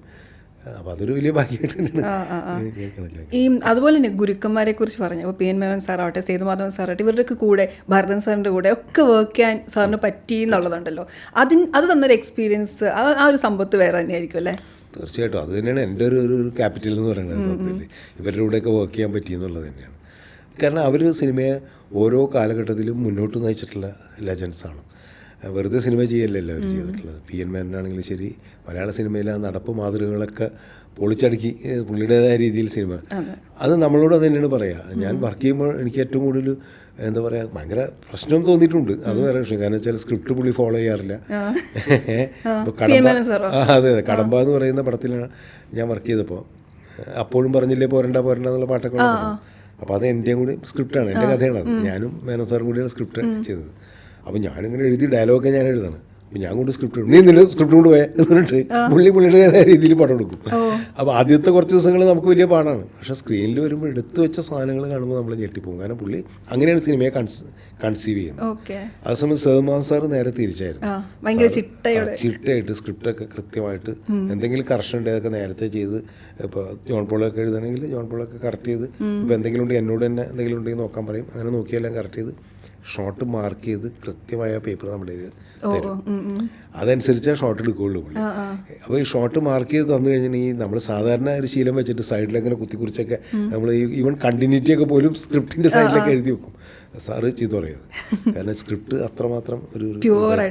അപ്പോൾ അതൊരു വലിയ ഭാഗ്യമായിട്ട് തന്നെയാണ് ഞാൻ കണക്കാക്കുന്നത്. ഈ അതുപോലെ തന്നെ ഗുരുക്കന്മാരെ കുറിച്ച് പറഞ്ഞു. അപ്പോൾ PN മേനോൻ സാറാവട്ടെ, സേതുമാധവൻ സാറാവട്ടെ, ഇവരുടെയൊക്കെ കൂടെ ഭരതൻ സാറിൻ്റെ കൂടെ ഒക്കെ വർക്ക് ചെയ്യാൻ സാറിന് പറ്റി എന്നുള്ളതുണ്ടല്ലോ. അത് തന്നൊരു എക്സ്പീരിയൻസ്, ആ ഒരു സമ്പത്ത് വേറെ തന്നെയായിരിക്കും അല്ലേ? തീർച്ചയായിട്ടും അത് തന്നെയാണ് എൻ്റെ ഒരു ക്യാപിറ്റൽ എന്ന് പറയുന്നത്. സത്യത്തിൽ ഇവരുടെ കൂടെയൊക്കെ വർക്ക് ചെയ്യാൻ പറ്റിയെന്നുള്ളത് തന്നെയാണ്. കാരണം അവർ സിനിമയെ ഓരോ കാലഘട്ടത്തിലും മുന്നോട്ട് നയിച്ചിട്ടുള്ള ലെജൻസാണ്. വെറുതെ സിനിമ ചെയ്യല്ലല്ലോ അവർ ചെയ്തിട്ടുള്ളത്. PN മേനോനാണെങ്കിലും ശരി, മലയാള സിനിമയിലെ ആ നടപ്പ് മാതൃകകളൊക്കെ പൊളിച്ചടുക്കി പുള്ളിയുടേതായ രീതിയിൽ സിനിമ, അത് നമ്മളോട് അത് തന്നെയാണ് പറയുക. ഞാൻ വർക്ക് ചെയ്യുമ്പോൾ എനിക്ക് ഏറ്റവും കൂടുതൽ എന്താ പറയുക, ഭയങ്കര പ്രശ്നം തോന്നിയിട്ടുണ്ട്. അത് വേറെ വിഷയം. കാരണം വെച്ചാൽ സ്ക്രിപ്റ്റ് പുള്ളി ഫോളോ ചെയ്യാറില്ല. ഇപ്പോൾ കടമ്പ, അതെ കടമ്പ എന്ന് പറയുന്ന പടത്തിലാണ് ഞാൻ വർക്ക് ചെയ്തപ്പോൾ, അപ്പോഴും പറഞ്ഞില്ലേ പോരണ്ട എന്നുള്ള പാട്ടൊക്കെ ഉള്ളത്. അപ്പോൾ അത് എൻ്റെയും കൂടി സ്ക്രിപ്റ്റാണ്, എൻ്റെ കഥയാണ് അത്. ഞാനും മേനോൻ സാറും കൂടിയാണ് സ്ക്രിപ്റ്റ് ചെയ്തത്. അപ്പോൾ ഞാനിങ്ങനെ എഴുതി ഡയലോഗൊക്കെ ഞാൻ എഴുതാണ്. അപ്പോൾ ഞാൻ കൊണ്ട് സ്ക്രിപ്റ്റ് നീ നിന്റെ സ്ക്രിപ്റ്റ് കൊണ്ട് പോയാൽ എന്നിട്ട് പുള്ളിയുടെ രീതിയിൽ പടം എടുക്കും. അപ്പോൾ ആദ്യത്തെ കുറച്ച് ദിവസങ്ങൾ നമുക്ക് വലിയ പാടാണ്. പക്ഷേ സ്ക്രീനിൽ വരുമ്പോൾ എടുത്തു വെച്ച സാധനങ്ങൾ കാണുമ്പോൾ നമ്മൾ ഞെട്ടിപ്പോകും. കാരണം പുള്ളി അങ്ങനെയാണ് സിനിമയെ കൺസീവ് ചെയ്യുന്നത്. അതേസമയം സേതുമാധവൻ സാർ നേരെ തിരിച്ചായിരുന്നു. ചിട്ടയായിട്ട് സ്ക്രിപ്റ്റൊക്കെ കൃത്യമായിട്ട് എന്തെങ്കിലും കറക്ഷൻ ഉണ്ടെങ്കിൽ നേരത്തെ ചെയ്ത്, ഇപ്പോൾ ജോൺ പോളൊക്കെ എഴുതണമെങ്കിൽ ജോൺ പോളൊക്കെ കറക്റ്റ് ചെയ്ത്, ഇപ്പോൾ എന്തെങ്കിലും ഉണ്ടെങ്കിൽ എന്നോട് തന്നെ എന്തെങ്കിലും ഉണ്ടെങ്കിൽ നോക്കാൻ പറയും. അങ്ങനെ നോക്കിയെല്ലാം കറക്റ്റ് ചെയ്ത് ഷോട്ട് മാർക്ക് ചെയ്ത് കൃത്യമായ പേപ്പർ നമ്മുടെ തരും. അതനുസരിച്ചാണ് ഷോട്ട് എടുക്കുകയുള്ളൂ പുള്ളി. അപ്പോൾ ഈ ഷോട്ട് മാർക്ക് ചെയ്ത് തന്നു കഴിഞ്ഞിട്ടുണ്ടെങ്കിൽ നമ്മൾ സാധാരണ ഒരു ശീലം വെച്ചിട്ട് സൈഡിലങ്ങനെ കുത്തിക്കുറിച്ചൊക്കെ നമ്മൾ ഈവൻ കണ്ടിന്യൂറ്റിയൊക്കെ പോലും സ്ക്രിപ്റ്റിൻ്റെ സൈഡിലൊക്കെ എഴുതി വെക്കും. സാറ് ചീത്ത പറയുന്നത്. കാരണം സ്ക്രിപ്റ്റ് അത്രമാത്രം ഒരു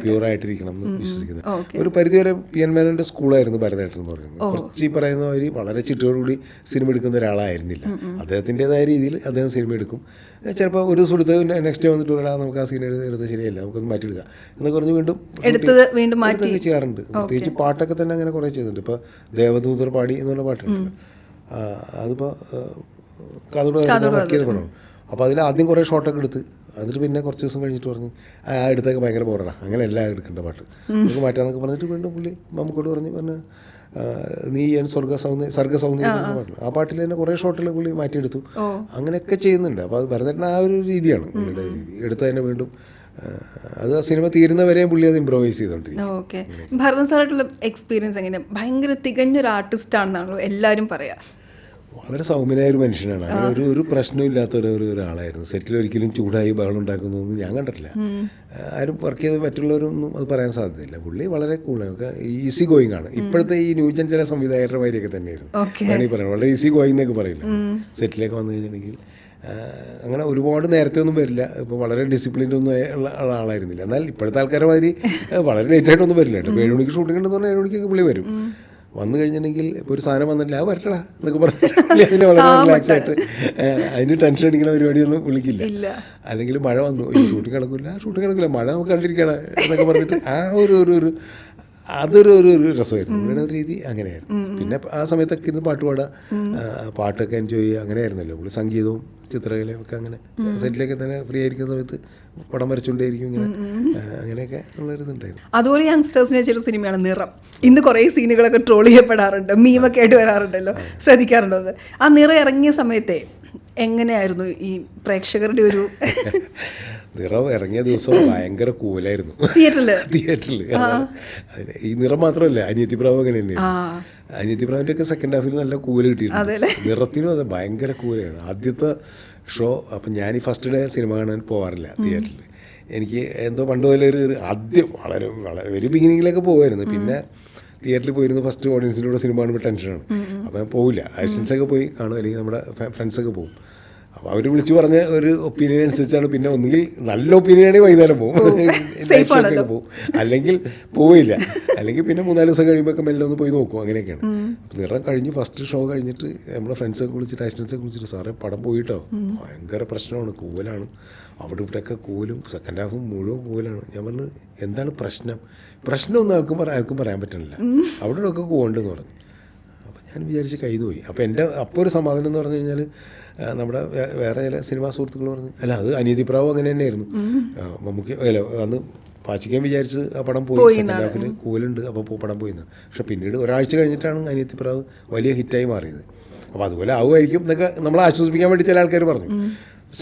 പ്യൂറായിട്ടിരിക്കണം എന്ന് വിശ്വസിക്കുന്നത്. ഒരു പരിധിവരെ PN മേനോൻ്റെ സ്കൂളായിരുന്നു ഭരതേട്ടൻ എന്ന് പറയുന്നത്. കുറച്ച് ഈ പറയുന്ന മാതിരി വളരെ ചിട്ടയോടുകൂടി സിനിമ എടുക്കുന്ന ഒരാളായിരുന്നില്ല. അദ്ദേഹത്തിൻ്റെതായ രീതിയിൽ അദ്ദേഹം സിനിമ എടുക്കും. ചിലപ്പോൾ ഒരു സുഹൃത്ത് നെക്സ്റ്റ് ഡേ വന്നിട്ട് പറയാം നമുക്ക് ആ സീൻ എടുത്ത് ശരിയല്ല, നമുക്കൊന്ന് മാറ്റിയെടുക്കാം എന്നൊക്കെ പറഞ്ഞ് വീണ്ടും മാറ്റി ചെയ്യാറുണ്ട്. പ്രത്യേകിച്ച് പാട്ടൊക്കെ തന്നെ അങ്ങനെ കുറേ ചെയ്തിട്ടുണ്ട്. ഇപ്പോൾ ദേവദൂതർ പാടി എന്നുള്ള പാട്ടുണ്ട്, അതിപ്പോൾ കാതോട് പടം. അപ്പോൾ അതിൽ ആദ്യം കുറേ ഷോട്ടൊക്കെ എടുത്ത് എന്നിട്ട് പിന്നെ കുറച്ച് ദിവസം കഴിഞ്ഞിട്ട് പറഞ്ഞ് എടുത്തൊക്കെ ഭയങ്കര ബോറാണ്, അങ്ങനെ എല്ലാം എടുക്കേണ്ട പാട്ട് നമുക്ക് മാറ്റാന്നൊക്കെ പറഞ്ഞിട്ട് വീണ്ടും പുള്ളി നമുക്കോട് പറഞ്ഞ് നീ ഞാൻ സർഗസൗന്ദര്യം പാട്ടില്ല, ആ പാട്ടിൽ തന്നെ കുറേ ഷോട്ടുകൾ പുള്ളി മാറ്റിയെടുത്തു. അങ്ങനെയൊക്കെ ചെയ്യുന്നുണ്ട്. അപ്പോൾ അത് ഭരതേട്ടൻ ആ ഒരു രീതിയാണ് പുള്ളിയുടെ രീതി. എടുത്ത് തന്നെ വീണ്ടും അത് ആ സിനിമ തീരുന്നവരെയും പുള്ളി അത് ഇംപ്രോവൈസ് ചെയ്തോണ്ടിരിക്കും. ഓക്കെ, ഭരതൻ സാറായിട്ടുള്ള എക്സ്പീരിയൻസ് എങ്ങനെയാണ്? ഭയങ്കര തികഞ്ഞൊരു ആർട്ടിസ്റ്റ് ആണെന്നാണല്ലോ എല്ലാവരും പറയാ. വളരെ സൗമ്യനായ ഒരു മനുഷ്യനാണ്. അങ്ങനെ ഒരു പ്രശ്നമില്ലാത്ത ഒരാളായിരുന്നു. സെറ്റിൽ ഒരിക്കലും ചൂടായി ബഹളം ഉണ്ടാക്കുന്നതൊന്നും ഞാൻ കണ്ടിട്ടില്ല. ആരും വർക്ക് ചെയ്ത് മറ്റുള്ളവരൊന്നും അത് പറയാൻ സാധ്യതയില്ല. പുള്ളി വളരെ കൂളാണ്, ഈസി ഗോയിങ് ആണ്. ഇപ്പോഴത്തെ ഈ ന്യൂജൻ ചില സംവിധായകരുടെ മാതിരിയൊക്കെ തന്നെയായിരുന്നു വേണമെങ്കിൽ പറയുന്നത്. വളരെ ഈസി ഗോയിങ് എന്നൊക്കെ പറയില്ല. സെറ്റിലേക്ക് വന്നു കഴിഞ്ഞിട്ടുണ്ടെങ്കിൽ അങ്ങനെ ഒരുപാട് നേരത്തെ ഒന്നും വരില്ല. ഇപ്പോൾ വളരെ ഡിസിപ്ലിൻഡ് ഒന്നും ഉള്ള ആളായിരുന്നില്ല. എന്നാൽ ഇപ്പോഴത്തെ ആൾക്കാരുടെ മാതിരി വളരെ ലേറ്റായിട്ടൊന്നും വരില്ല. ഇപ്പോൾ 7 മണിക്ക് ഷൂട്ടിംഗ് ഉണ്ടെന്ന് പറഞ്ഞാൽ 7 മണിക്കൊക്കെ പുള്ളി വരും. വന്നു കഴിഞ്ഞിട്ടുണ്ടെങ്കിൽ ഇപ്പോൾ ഒരു സാധനം വന്നിട്ടില്ല, അത് വരട്ടടാ എന്നൊക്കെ പറഞ്ഞിട്ട് അതിന് വളരെ റിലാക്സ് ആയിട്ട് അതിന് ടെൻഷൻ അടിക്കുന്ന പരിപാടിയൊന്നും വിളിക്കില്ല. അല്ലെങ്കിൽ മഴ വന്നു, ഷൂട്ടിംഗ് കിടക്കില്ല, മഴ നമുക്ക് കണ്ടിരിക്കണം എന്നൊക്കെ പറഞ്ഞിട്ട് ആ ഒരു അതൊരു രസമായിരുന്നു. പുള്ളിയുടെ ഒരു രീതി അങ്ങനെയായിരുന്നു. പിന്നെ ആ സമയത്തൊക്കെ ഇന്ന് പാട്ട് പാടുക, പാട്ടൊക്കെ എൻജോയ് ചെയ്യുക, അങ്ങനെയായിരുന്നല്ലോ പുള്ളി. സംഗീതവും ചിത്രകലയും ഒക്കെ അങ്ങനെ സെറ്റിലേക്ക് തന്നെ ഫ്രീ ആയിരിക്കുന്ന സമയത്ത് പടം വരച്ചുകൊണ്ടേയിരിക്കും. ഇങ്ങനെ അങ്ങനെയൊക്കെ ഉള്ളൊരിതുണ്ടായിരുന്നു. അതുപോലെ യങ്സ്റ്റേഴ്സിനെ വെച്ചൊരു സിനിമയാണ് നിറം. ഇന്ന് കുറേ സീനുകളൊക്കെ ട്രോൾ ചെയ്യപ്പെടാറുണ്ട്, മീമൊക്കെ ആയിട്ട് വരാറുണ്ടല്ലോ, ശ്രദ്ധിക്കാറുണ്ടോ അത്? ആ നിറം ഇറങ്ങിയ സമയത്തെ എങ്ങനെയായിരുന്നു ഈ പ്രേക്ഷകരുടെ ഒരു നിറം ഇറങ്ങിയ ദിവസം ഭയങ്കര കൂലായിരുന്നു തിയേറ്ററിൽ. ഈ നിറം മാത്രമല്ല, അനിയത്തി പ്രാവ് അങ്ങനെ തന്നെയാണ്. അനിയത്തി പ്രാവിൻ്റെ ഒക്കെ സെക്കൻഡ് ഹാഫിൽ നല്ല കൂല് കിട്ടിയിട്ടുണ്ട്. നിറത്തിനും അത് ഭയങ്കര കൂലാണ്. ആദ്യത്തെ ഷോ അപ്പം ഞാൻ ഈ ഫസ്റ്റ് ഡേ സിനിമ കാണാൻ പോകാറില്ല തിയേറ്ററിൽ. എനിക്ക് എന്തോ പണ്ട് പോലെ ആദ്യം വളരെ ഒരു ബിഗിനിങ്ങിലൊക്കെ പോകുമായിരുന്നു. പിന്നെ തിയേറ്ററിൽ പോയിരുന്നു ഫസ്റ്റ് ഓഡിയൻസിൻ്റെ കൂടെ സിനിമ കാണുമ്പോൾ ടെൻഷനാണ്. അപ്പോൾ ഞാൻ പോവില്ല. അസിസ്റ്റൻസൊക്കെ പോയി കാണും, അല്ലെങ്കിൽ നമ്മുടെ ഫ്രണ്ട്സൊക്കെ പോകും. അപ്പോൾ അവർ വിളിച്ചു പറഞ്ഞ ഒരു ഒപ്പീനിയൻ അനുസരിച്ചാണ്. പിന്നെ ഒന്നുകിൽ നല്ല ഒപ്പീനിയനാണെങ്കിൽ വൈകുന്നേരം പോകും, പോകും, അല്ലെങ്കിൽ പോവില്ല. അല്ലെങ്കിൽ പിന്നെ 3-4 ദിവസം കഴിയുമ്പോൾ മെല്ലെ ഒന്ന് പോയി നോക്കും. അങ്ങനെയൊക്കെയാണ്. അപ്പോൾ നിറം കഴിഞ്ഞ് ഫസ്റ്റ് ഷോ കഴിഞ്ഞിട്ട് നമ്മുടെ ഫ്രണ്ട്സൊക്കെ വിളിച്ചിട്ട് അസിസ്റ്റൻസൊക്കെ വിളിച്ചിട്ട് സാറേ പടം പോയിട്ടോ, ഭയങ്കര പ്രശ്നമാണ്, കൂവലാണ്, അവിടെ ഇവിടെയൊക്കെ കൂലും, സെക്കൻഡ് ഹാഫും മുഴുവൻ കൂവലാണ്. ഞാൻ പറഞ്ഞു എന്താണ് പ്രശ്നമൊന്നും ആർക്കും പറയാൻ പറ്റണില്ല, അവിടെ ഒക്കെ കൂവുണ്ടെന്ന് പറഞ്ഞു. അപ്പോൾ ഞാൻ വിചാരിച്ച് കയ്യിൽ പോയി. അപ്പോൾ എൻ്റെ അപ്പോൾ ഒരു സമാധാനം എന്ന് പറഞ്ഞു കഴിഞ്ഞാൽ നമ്മുടെ വേറെ ചില സിനിമാ സുഹൃത്തുക്കൾ പറഞ്ഞു അല്ല അത് അനിയത്തി പ്രാവ് അങ്ങനെ തന്നെയായിരുന്നു, നമുക്ക് അല്ല അന്ന് പാച്ചിക്കാൻ വിചാരിച്ച് ആ പടം പോയി, സെക്കൻഡ് ഹാഫിൽ കൂലുണ്ട്, അപ്പോൾ പടം പോയിന്ന്. പക്ഷെ പിന്നീട് ഒരാഴ്ച കഴിഞ്ഞിട്ടാണ് അനിയത്തി പ്രാവ് വലിയ ഹിറ്റായി മാറിയത്. അപ്പോൾ അതുപോലെ ആവുമായിരിക്കും എന്നൊക്കെ നമ്മളെ ആശ്വസിപ്പിക്കാൻ വേണ്ടി ചില ആൾക്കാർ പറഞ്ഞു.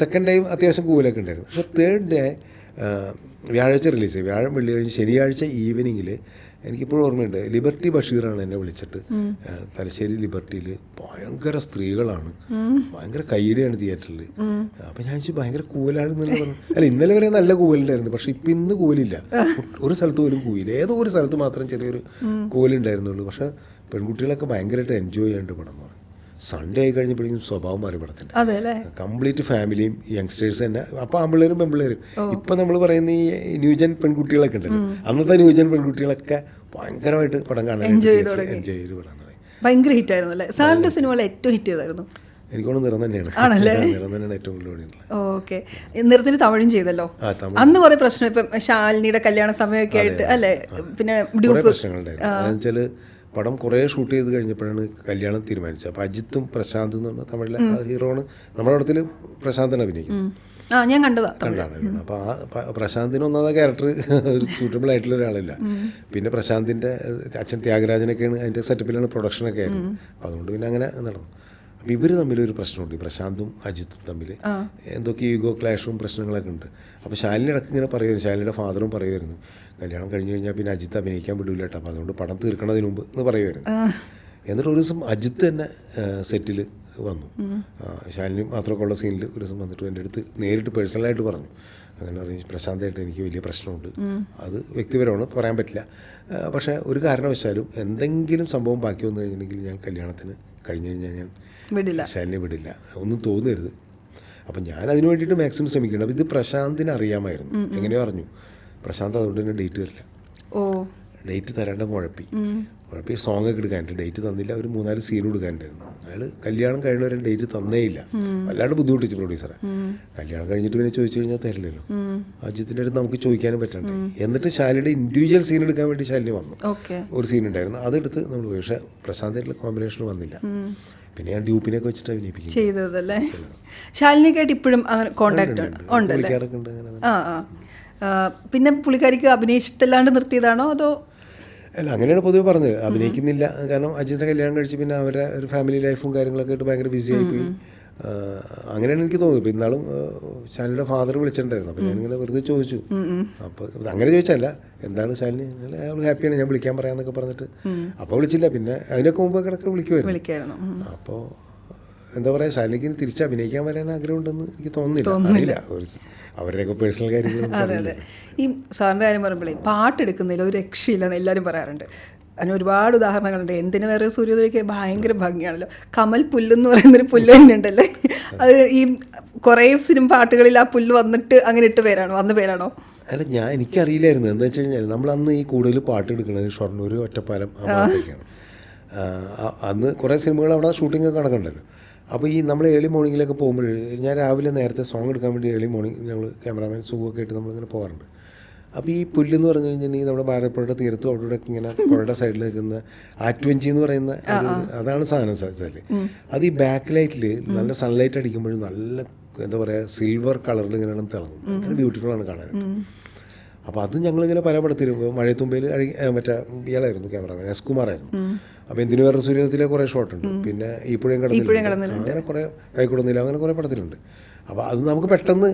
സെക്കൻഡ് ടൈം അത്യാവശ്യം കൂലൊക്കെ ഉണ്ടായിരുന്നു. പക്ഷെ തേർഡ് ഡേ വ്യാഴാഴ്ച റിലീസ് ചെയ്യും. വ്യാഴം വെള്ളി കഴിഞ്ഞ് ശനിയാഴ്ച ഈവനിങ്ങിൽ എനിക്കിപ്പോഴും ഓർമ്മയുണ്ട്, ലിബർട്ടി ബഷീറാണ് എന്നെ വിളിച്ചിട്ട്, തലശ്ശേരി ലിബർട്ടിയിൽ ഭയങ്കര സ്ത്രീകളാണ്, ഭയങ്കര കയ്യടിയാണ് തിയേറ്ററിൽ. അപ്പം ഞാൻ ചോദിച്ചു ഭയങ്കര കൂവലാണെന്നുള്ള പറഞ്ഞു. അല്ല, ഇന്നലെ വരെ നല്ല കൂവലുണ്ടായിരുന്നു, പക്ഷെ ഇപ്പം ഇന്ന് കൂവലില്ല, ഒരു സ്ഥലത്ത് പോലും കൂവില്ല, ഏതോ ഒരു സ്ഥലത്ത് മാത്രം ചെറിയൊരു കൂവലുണ്ടായിരുന്നുള്ളൂ. പക്ഷേ പെൺകുട്ടികളൊക്കെ ഭയങ്കരമായിട്ട് എൻജോയ് ചെയ്യേണ്ട പടം എന്ന് പറഞ്ഞു. സൺഡേ ആയി കഴിഞ്ഞപ്പോഴേക്കും സ്വഭാവം മാറി പടത്തിൻ്റെ. കംപ്ലീറ്റ് ഫാമിലിയും യങ്സ്റ്റേഴ്സ് തന്നെ. അപ്പോൾ ആമ്പിള്ളേരും പെൺപിള്ളേരും, ഇപ്പം നമ്മൾ പറയുന്ന ഈ ന്യൂജൻ പെൺകുട്ടികളൊക്കെ ഉണ്ടല്ലോ, അന്നത്തെ ന്യൂജൻ പെൺകുട്ടികളൊക്കെ ഭയങ്കരമായിട്ട് പടം കാണാൻ എൻജോയ് ചെയ്ത് പടം തുടങ്ങി. ഭയങ്കര ഹിറ്റ് ആയിരുന്നു അല്ലേ? സാറിൻ്റെ സിനിമകൾ ഏറ്റവും ഹിറ്റ് ചെയ്തായിരുന്നു? എനിക്കോട് നിറം തന്നെയാണ്. ആണല്ലേ? നിറം തന്നെയാണ് ഏറ്റവും കൂടുതൽ. ഓക്കെ. നിറത്തിൽ തമിഴും ചെയ്തല്ലോ. അന്ന് കുറെ പ്രശ്നം, ഇപ്പം ശാലിനിയുടെ കല്യാണ സമയമൊക്കെ ആയിട്ട് അല്ലേ, പിന്നെ പ്രശ്നങ്ങളുണ്ടായിരുന്നു. അതെന്ന് വെച്ചാൽ പടം കുറേ ഷൂട്ട് ചെയ്ത് കഴിഞ്ഞപ്പോഴാണ് കല്യാണം തീരുമാനിച്ചത്. അപ്പോൾ അജിത്തും പ്രശാന്ത് എന്ന് പറഞ്ഞാൽ തമിഴിലെ ഹീറോണ്, നമ്മുടെ പടത്തിൽ പ്രശാന്തിനെ അഭിനയിക്കും. ഞാൻ കണ്ടതാണ്. അപ്പോൾ ആ പ്രശാന്തിന് ഒന്നാമത്തെ ക്യാരക്ടർ ഒരു സൂട്ടബിൾ ആയിട്ടുള്ള ഒരാളല്ല. പിന്നെ പ്രശാന്തിൻ്റെ അച്ഛൻ ത്യാഗരാജനൊക്കെയാണ് അതിൻ്റെ സെറ്റപ്പിലാണ് പ്രൊഡക്ഷനൊക്കെ ആയിരുന്നു. അപ്പോൾ അതുകൊണ്ട് പിന്നെ അങ്ങനെ നടന്നു. അപ്പോൾ ഇവർ തമ്മിലൊരു പ്രശ്നമുണ്ട്, പ്രശാന്തും അജിത്തും തമ്മിൽ എന്തൊക്കെ ഈഗോ ക്ലാഷും പ്രശ്നങ്ങളൊക്കെ ഉണ്ട്. അപ്പോൾ ശാലിനി ഇടയ്ക്ക് ഇങ്ങനെ പറയുമായിരുന്നു, ശാലിനിയുടെ ഫാദറും പറയുമായിരുന്നു, കല്യാണം കഴിഞ്ഞ് കഴിഞ്ഞാൽ പിന്നെ അജിത്ത് അഭിനയിക്കാൻ വിടില്ല കേട്ടോ, അപ്പോൾ അതുകൊണ്ട് പടം തീർക്കണതിന് മുമ്പ് എന്ന് പറയുമായിരുന്നു. എന്നിട്ട് ഒരു ദിവസം അജിത്ത് തന്നെ സെറ്റിൽ വന്നു, ശാലിനി മാത്രമൊക്കെ ഉള്ള സീനിൽ ഒരു ദിവസം വന്നിട്ട് എൻ്റെ അടുത്ത് നേരിട്ട് പേഴ്സണലായിട്ട് പറഞ്ഞു, അങ്ങനെ പറയും, പ്രശാന്തായിട്ട് എനിക്ക് വലിയ പ്രശ്നമുണ്ട്, അത് വ്യക്തിപരമാണ്, പറയാൻ പറ്റില്ല, പക്ഷേ ഒരു കാരണവശാലും എന്തെങ്കിലും സംഭവം ബാക്കി വന്നു കഴിഞ്ഞിട്ടുണ്ടെങ്കിൽ ഞാൻ കല്യാണത്തിന് കഴിഞ്ഞ് കഴിഞ്ഞാൽ ഞാൻ ശാലിനെ വിടില്ല, ഒന്നും തോന്നരുത്. അപ്പം ഞാൻ അതിന് വേണ്ടിയിട്ട് മാക്സിമം ശ്രമിക്കണം. അപ്പം ഇത് പ്രശാന്തിന് അറിയാമായിരുന്നു. എങ്ങനെയോ അറിഞ്ഞു, പ്രശാന്ത് അതുകൊണ്ട് തന്നെ ഡേറ്റ് തരില്ല. ഡേറ്റ് തരാണ്ട് കുഴപ്പി സോങ് ഒക്കെ എടുക്കാനുണ്ട്, ഡേറ്റ് തന്നില്ല. ഒരു 4 സീൻ എടുക്കാനുണ്ടായിരുന്നു. അയാൾ കല്യാണം കഴിഞ്ഞവരെ ഡേറ്റ് തന്നേയില്ല, വല്ലാണ്ട് ബുദ്ധിമുട്ടിച്ച് പ്രൊഡ്യൂസറെ. കല്യാണം കഴിഞ്ഞിട്ട് പിന്നെ ചോദിച്ചു കഴിഞ്ഞാൽ തരില്ലല്ലോ. അജിത്തിൻ്റെ അടുത്ത് നമുക്ക് ചോദിക്കാനും പറ്റണ്ടേ. എന്നിട്ട് ശാലിയുടെ ഇൻഡിവിജ്വൽ സീൻ എടുക്കാൻ വേണ്ടി ശാലിനി വന്നു. ഒരു സീൻ ഉണ്ടായിരുന്നു, അതെടുത്ത് നമ്മൾ പോയി. പക്ഷേ പ്രശാന്തായിട്ടുള്ള കോമ്പിനേഷൻ വന്നില്ല. പിന്നെ ഞാൻ ഡ്യൂപ്പിനൊക്കെ വെച്ചിട്ട് അഭിനയിപ്പിക്കും ചെയ്തതല്ലേ. ശാലിനിക്കായിട്ട് ഇപ്പോഴും അങ്ങനെ കോണ്ടാക്ട് ഉണ്ടല്ലേ? പിന്നെ പുള്ളിക്കാരിക്ക് അഭിനയം ഇഷ്ടമല്ലാണ്ട് നിർത്തിയതാണോ അതോ? അല്ല, അങ്ങനെയാണ് പൊതുവെ പറഞ്ഞത്, അഭിനയിക്കുന്നില്ല. കാരണം അജിത്തിൻ്റെ കല്യാണം കഴിച്ച് പിന്നെ അവരുടെ ഒരു ഫാമിലി ലൈഫും കാര്യങ്ങളൊക്കെ ആയിട്ട് ഭയങ്കര ബിസി ആയിപ്പോയി. അങ്ങനെയാണ് എനിക്ക് തോന്നുന്നത്. ഇപ്പോൾ ഇന്നാളും ശാലിനിയുടെ ഫാദർ വിളിച്ചിട്ടുണ്ടായിരുന്നു. അപ്പോൾ ഞാനിങ്ങനെ വെറുതെ ചോദിച്ചു. അപ്പോൾ അങ്ങനെ ചോദിച്ചല്ല, എന്താണ് ശാലിനി, അയാൾ ഹാപ്പിയാണ്, ഞാൻ വിളിക്കാൻ പറയാമെന്നൊക്കെ പറഞ്ഞിട്ട്. അപ്പോൾ വിളിച്ചില്ല. പിന്നെ അതിനൊക്കെ മുമ്പ് കിടക്ക് വിളിക്കുമായിരുന്നു. അപ്പോൾ എന്താ പറയുക, ശാലിനിക്ക് തിരിച്ച് അഭിനയിക്കാൻ വരാൻ ആഗ്രഹമുണ്ടെന്ന് എനിക്ക് തോന്നുന്നില്ല. അവരുടെയൊക്കെ പേഴ്സണൽ കാര്യങ്ങൾ. ഈ സാറിൻ്റെ കാര്യം പറയുമ്പോഴേ പാട്ടെടുക്കുന്നില്ല ഒരു രക്ഷയില്ലെന്ന് എല്ലാവരും പറയാറുണ്ട്. അതിന് ഒരുപാട് ഉദാഹരണങ്ങളുണ്ട്. എന്തിനു വേറെ സൂര്യോദയൊക്കെ ഭയങ്കര ഭംഗിയാണല്ലോ. കമൽ പുല്ലെന്ന് പറയുന്നൊരു പുല്ല് തന്നെ ഉണ്ടല്ലേ, അത് ഈ കുറേ സിനിമ പാട്ടുകളിൽ ആ പുല്ല് വന്നിട്ട് അങ്ങനെ വന്ന പേരാണോ? അല്ല, എനിക്കറിയില്ലായിരുന്നു. എന്താ വെച്ച് കഴിഞ്ഞാൽ നമ്മൾ അന്ന് ഈ കൂടുതൽ പാട്ട് എടുക്കുന്നത് ഷൊർണൂർ, ഒറ്റപ്പാലം ആ ഭാഗത്തേക്കാണ്. അന്ന് കുറേ സിനിമകൾ അവിടെ ഷൂട്ടിംഗ് ഒക്കെ നടക്കണ്ടല്ലോ. അപ്പോൾ ഈ നമ്മൾ ഏർലി മോർണിംഗിലൊക്കെ പോകുമ്പോൾ, ഞാൻ രാവിലെ നേരത്തെ സോങ് എടുക്കാൻ വേണ്ടി ഏർലി മോർണിംഗ് ഞങ്ങൾ ക്യാമറാമാൻ സുഖമൊക്കെ ആയിട്ട് നമ്മളിങ്ങനെ പോകാറുണ്ട്. അപ്പോൾ ഈ പുല്ലെന്ന് പറഞ്ഞു കഴിഞ്ഞിട്ടുണ്ടെങ്കിൽ നമ്മുടെ ഭാരതപ്പുഴയുടെ തീരത്ത് അവിടെ ഇങ്ങനെ പുഴയുടെ സൈഡിൽ നിൽക്കുന്ന ആറ്റുവഞ്ചി എന്ന് പറയുന്ന അതാണ് സാധനം സാധിച്ചാൽ. അത് ഈ ബാക്ക് ലൈറ്റിൽ നല്ല സൺലൈറ്റ് അടിക്കുമ്പോഴും നല്ല എന്താ പറയുക സിൽവർ കളറിൽ ഇങ്ങനെ തിളങ്ങും. ഭയങ്കര ബ്യൂട്ടിഫുള്ളാണ് കാണാനായിട്ട്. അപ്പോൾ അത് ഞങ്ങളിങ്ങനെ പല പടത്തിലും മഴയത്തുമ്പയിൽ മറ്റേ ഇയാളായിരുന്നു ക്യാമറമാൻ, എസ് കുമാറായിരുന്നു. അപ്പോൾ എന്തിനു വേറെ സൂര്യത്തിലെ കുറേ ഷോട്ടുണ്ട്. പിന്നെ ഈ പുഴയും കടന്നില്ല, അങ്ങനെ കുറേ കൈക്കൊടുന്നില്ല, അങ്ങനെ കുറേ പടത്തിലുണ്ട്. അപ്പോൾ അത് നമുക്ക് പെട്ടെന്ന്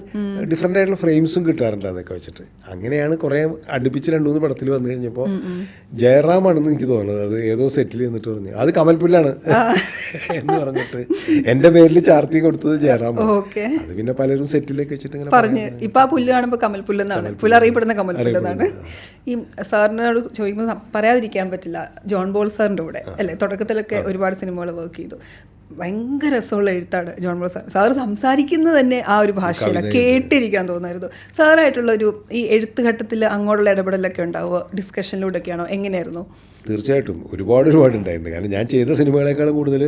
ഡിഫറെൻ്റ് ആയിട്ടുള്ള ഫ്രെയിംസും കിട്ടാറുണ്ട് അതൊക്കെ വെച്ചിട്ട്. അങ്ങനെയാണ് കുറേ അടുപ്പിച്ച് 2-3 പടത്തിൽ വന്നു കഴിഞ്ഞപ്പോൾ ജയറാമാണെന്ന് എനിക്ക് തോന്നുന്നത്. അത് ഏതോ സെറ്റിൽ എന്നിട്ട് പറഞ്ഞു അത് കമൽപുല്ലാണ് എന്ന് പറഞ്ഞിട്ട് എൻ്റെ പേരിൽ ചാർത്തി കൊടുത്തത് ജയറാമാണ്. അത് പിന്നെ പലരും സെറ്റിലേക്ക് വെച്ചിട്ട് ഇങ്ങനെ പറഞ്ഞു. ഇപ്പം ആ പുല്ല് കാണുമ്പോൾ കമൽപുല്ലെന്നാണ്, പുല്ല് അറിയപ്പെടുന്ന കമൽപുല്ലെന്നാണ്. ഈ സാറിനോട് ചോദിക്കുമ്പോൾ പറയാതിരിക്കാൻ പറ്റില്ല, ജോൺ പോൾ സാറിൻ്റെ കൂടെ അല്ലേ തുടക്കത്തിലൊക്കെ ഒരുപാട് സിനിമകൾ വർക്ക് ചെയ്തു. ഭയങ്കര രസമുള്ള എഴുത്താണ് ജോൺ പോൾ സാർ. സാറ് സംസാരിക്കുന്നത് തന്നെ ആ ഒരു ഭാഷയിലാണ്, കേട്ടിരിക്കാൻ തോന്നായിരുന്നു. സാറായിട്ടുള്ള ഒരു ഈ എഴുത്തുഘട്ടത്തിൽ അങ്ങോട്ടുള്ള ഇടപെടലൊക്കെ ഉണ്ടാവുമോ? ഡിസ്കഷനിലൂടെയൊക്കെയാണോ, എങ്ങനെയായിരുന്നു? തീർച്ചയായിട്ടും ഒരുപാട് ഉണ്ടായിട്ടുണ്ട്. കാരണം ഞാൻ ചെയ്ത സിനിമകളെക്കാളും കൂടുതൽ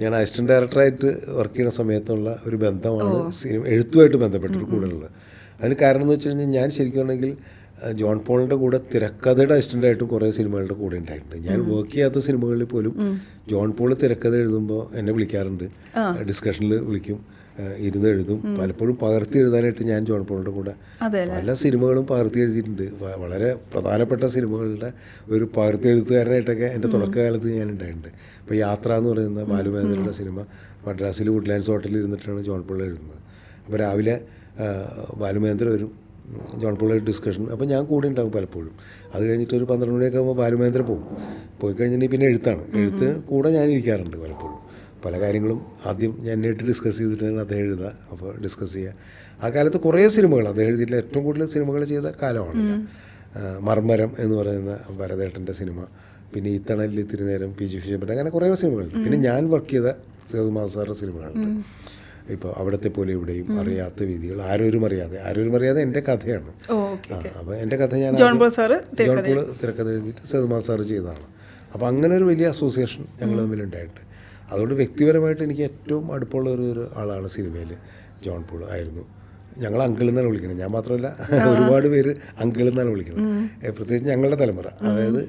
ഞാൻ അസിസ്റ്റൻറ്റ് ഡയറക്ടറായിട്ട് വർക്ക് ചെയ്യുന്ന സമയത്തുള്ള ഒരു ബന്ധമാണ് എഴുത്തുമായിട്ട് ബന്ധപ്പെട്ടൊരു കൂടുതലുള്ളത്. അതിന് കാരണം എന്ന് വെച്ച് കഴിഞ്ഞാൽ ഞാൻ ശരിക്കും പറഞ്ഞെങ്കിൽ ജോൺ പോളിൻ്റെ കൂടെ തിരക്കഥയുടെ അസിസ്റ്റൻ്റായിട്ടും കുറേ സിനിമകളുടെ കൂടെ ഉണ്ടായിട്ടുണ്ട്. ഞാൻ വർക്ക് ചെയ്യാത്ത സിനിമകളിൽ പോലും ജോൺ പോൾ തിരക്കഥ എഴുതുമ്പോൾ എന്നെ വിളിക്കാറുണ്ട്, ഡിസ്കഷനിൽ വിളിക്കും, ഇരുന്ന് എഴുതും. പലപ്പോഴും പകർത്തി എഴുതാനായിട്ട് ഞാൻ ജോൺ പോളിൻ്റെ കൂടെ പല സിനിമകളും പകർത്തി എഴുതിയിട്ടുണ്ട്. വളരെ പ്രധാനപ്പെട്ട സിനിമകളുടെ ഒരു പകർത്തി എഴുത്തുകാരനായിട്ടൊക്കെ എൻ്റെ തുടക്കകാലത്ത് ഞാൻ ഉണ്ടായിട്ടുണ്ട്. ഇപ്പോൾ യാത്ര എന്ന് പറയുന്ന ബാലുമഹേന്ദ്രയുടെ സിനിമ മദ്രാസിൽ വുഡ്ലാൻഡ്സ് ഹോട്ടലിൽ ഇരുന്നിട്ടാണ് ജോൺ പോൾ എഴുതുന്നത്. അപ്പോൾ രാവിലെ ബാലുമഹേന്ദ്ര വരും, ജോൺ പോളായിട്ട് ഡിസ്കഷൻ. അപ്പോൾ ഞാൻ കൂടെ ഉണ്ടാകും പലപ്പോഴും. അത് കഴിഞ്ഞിട്ട് ഒരു 12 മണിയൊക്കെ ആകുമ്പോൾ ബാലുമഹേന്ദ്ര പോയി കഴിഞ്ഞിട്ടുണ്ടെങ്കിൽ പിന്നെ എഴുത്ത് കൂടെ ഞാൻ ഇരിക്കാറുണ്ട് പലപ്പോഴും. പല കാര്യങ്ങളും ആദ്യം ഞാൻ എന്നിട്ട് ഡിസ്കസ് ചെയ്തിട്ടാണ് അദ്ദേഹം എഴുതുക. അപ്പോൾ ഡിസ്കസ് ചെയ്യുക. ആ കാലത്ത് കുറേ സിനിമകൾ അദ്ദേഹം എഴുതിയിട്ടില്ല, ഏറ്റവും കൂടുതൽ സിനിമകൾ ചെയ്ത കാലമാണ്. മർമരം എന്ന് പറയുന്ന ഭരതേട്ടൻ്റെ സിനിമ, പിന്നെ ഈ തണലിൽ ഇത്തിരി നേരം, പി ജി ഫിഷപ്പൻ, അങ്ങനെ കുറേ സിനിമകളുണ്ട്. പിന്നെ ഞാൻ വർക്ക് ചെയ്ത സേതുമാധവൻ സാറിൻ്റെ സിനിമകളുണ്ട്. ഇപ്പോൾ അവിടത്തെ പോലെ ഇവിടെയും, അറിയാത്ത വീതികൾ, ആരോരും അറിയാതെ എൻ്റെ കഥയാണ്. അപ്പോൾ എൻ്റെ കഥ ഞാൻ ജോൺ പോൾ തിരക്കഥ എഴുതിയിട്ട് സേതുമാധവൻ സാറ് ചെയ്തതാണ്. അപ്പോൾ അങ്ങനെ ഒരു വലിയ അസോസിയേഷൻ ഞങ്ങൾ തമ്മിലുണ്ടായിട്ട്, അതുകൊണ്ട് വ്യക്തിപരമായിട്ട് എനിക്ക് ഏറ്റവും അടുപ്പമുള്ള ഒരു ആളാണ് സിനിമയിൽ ജോൺ പോൾ ആയിരുന്നു. ഞങ്ങൾ അങ്കിൾ എന്നാണ് വിളിക്കുന്നത്. ഞാൻ മാത്രമല്ല, ഒരുപാട് പേര് അങ്കിൾ എന്നാണ് വിളിക്കുന്നത്. പ്രത്യേകിച്ച് ഞങ്ങളുടെ തലമുറ, അതായത്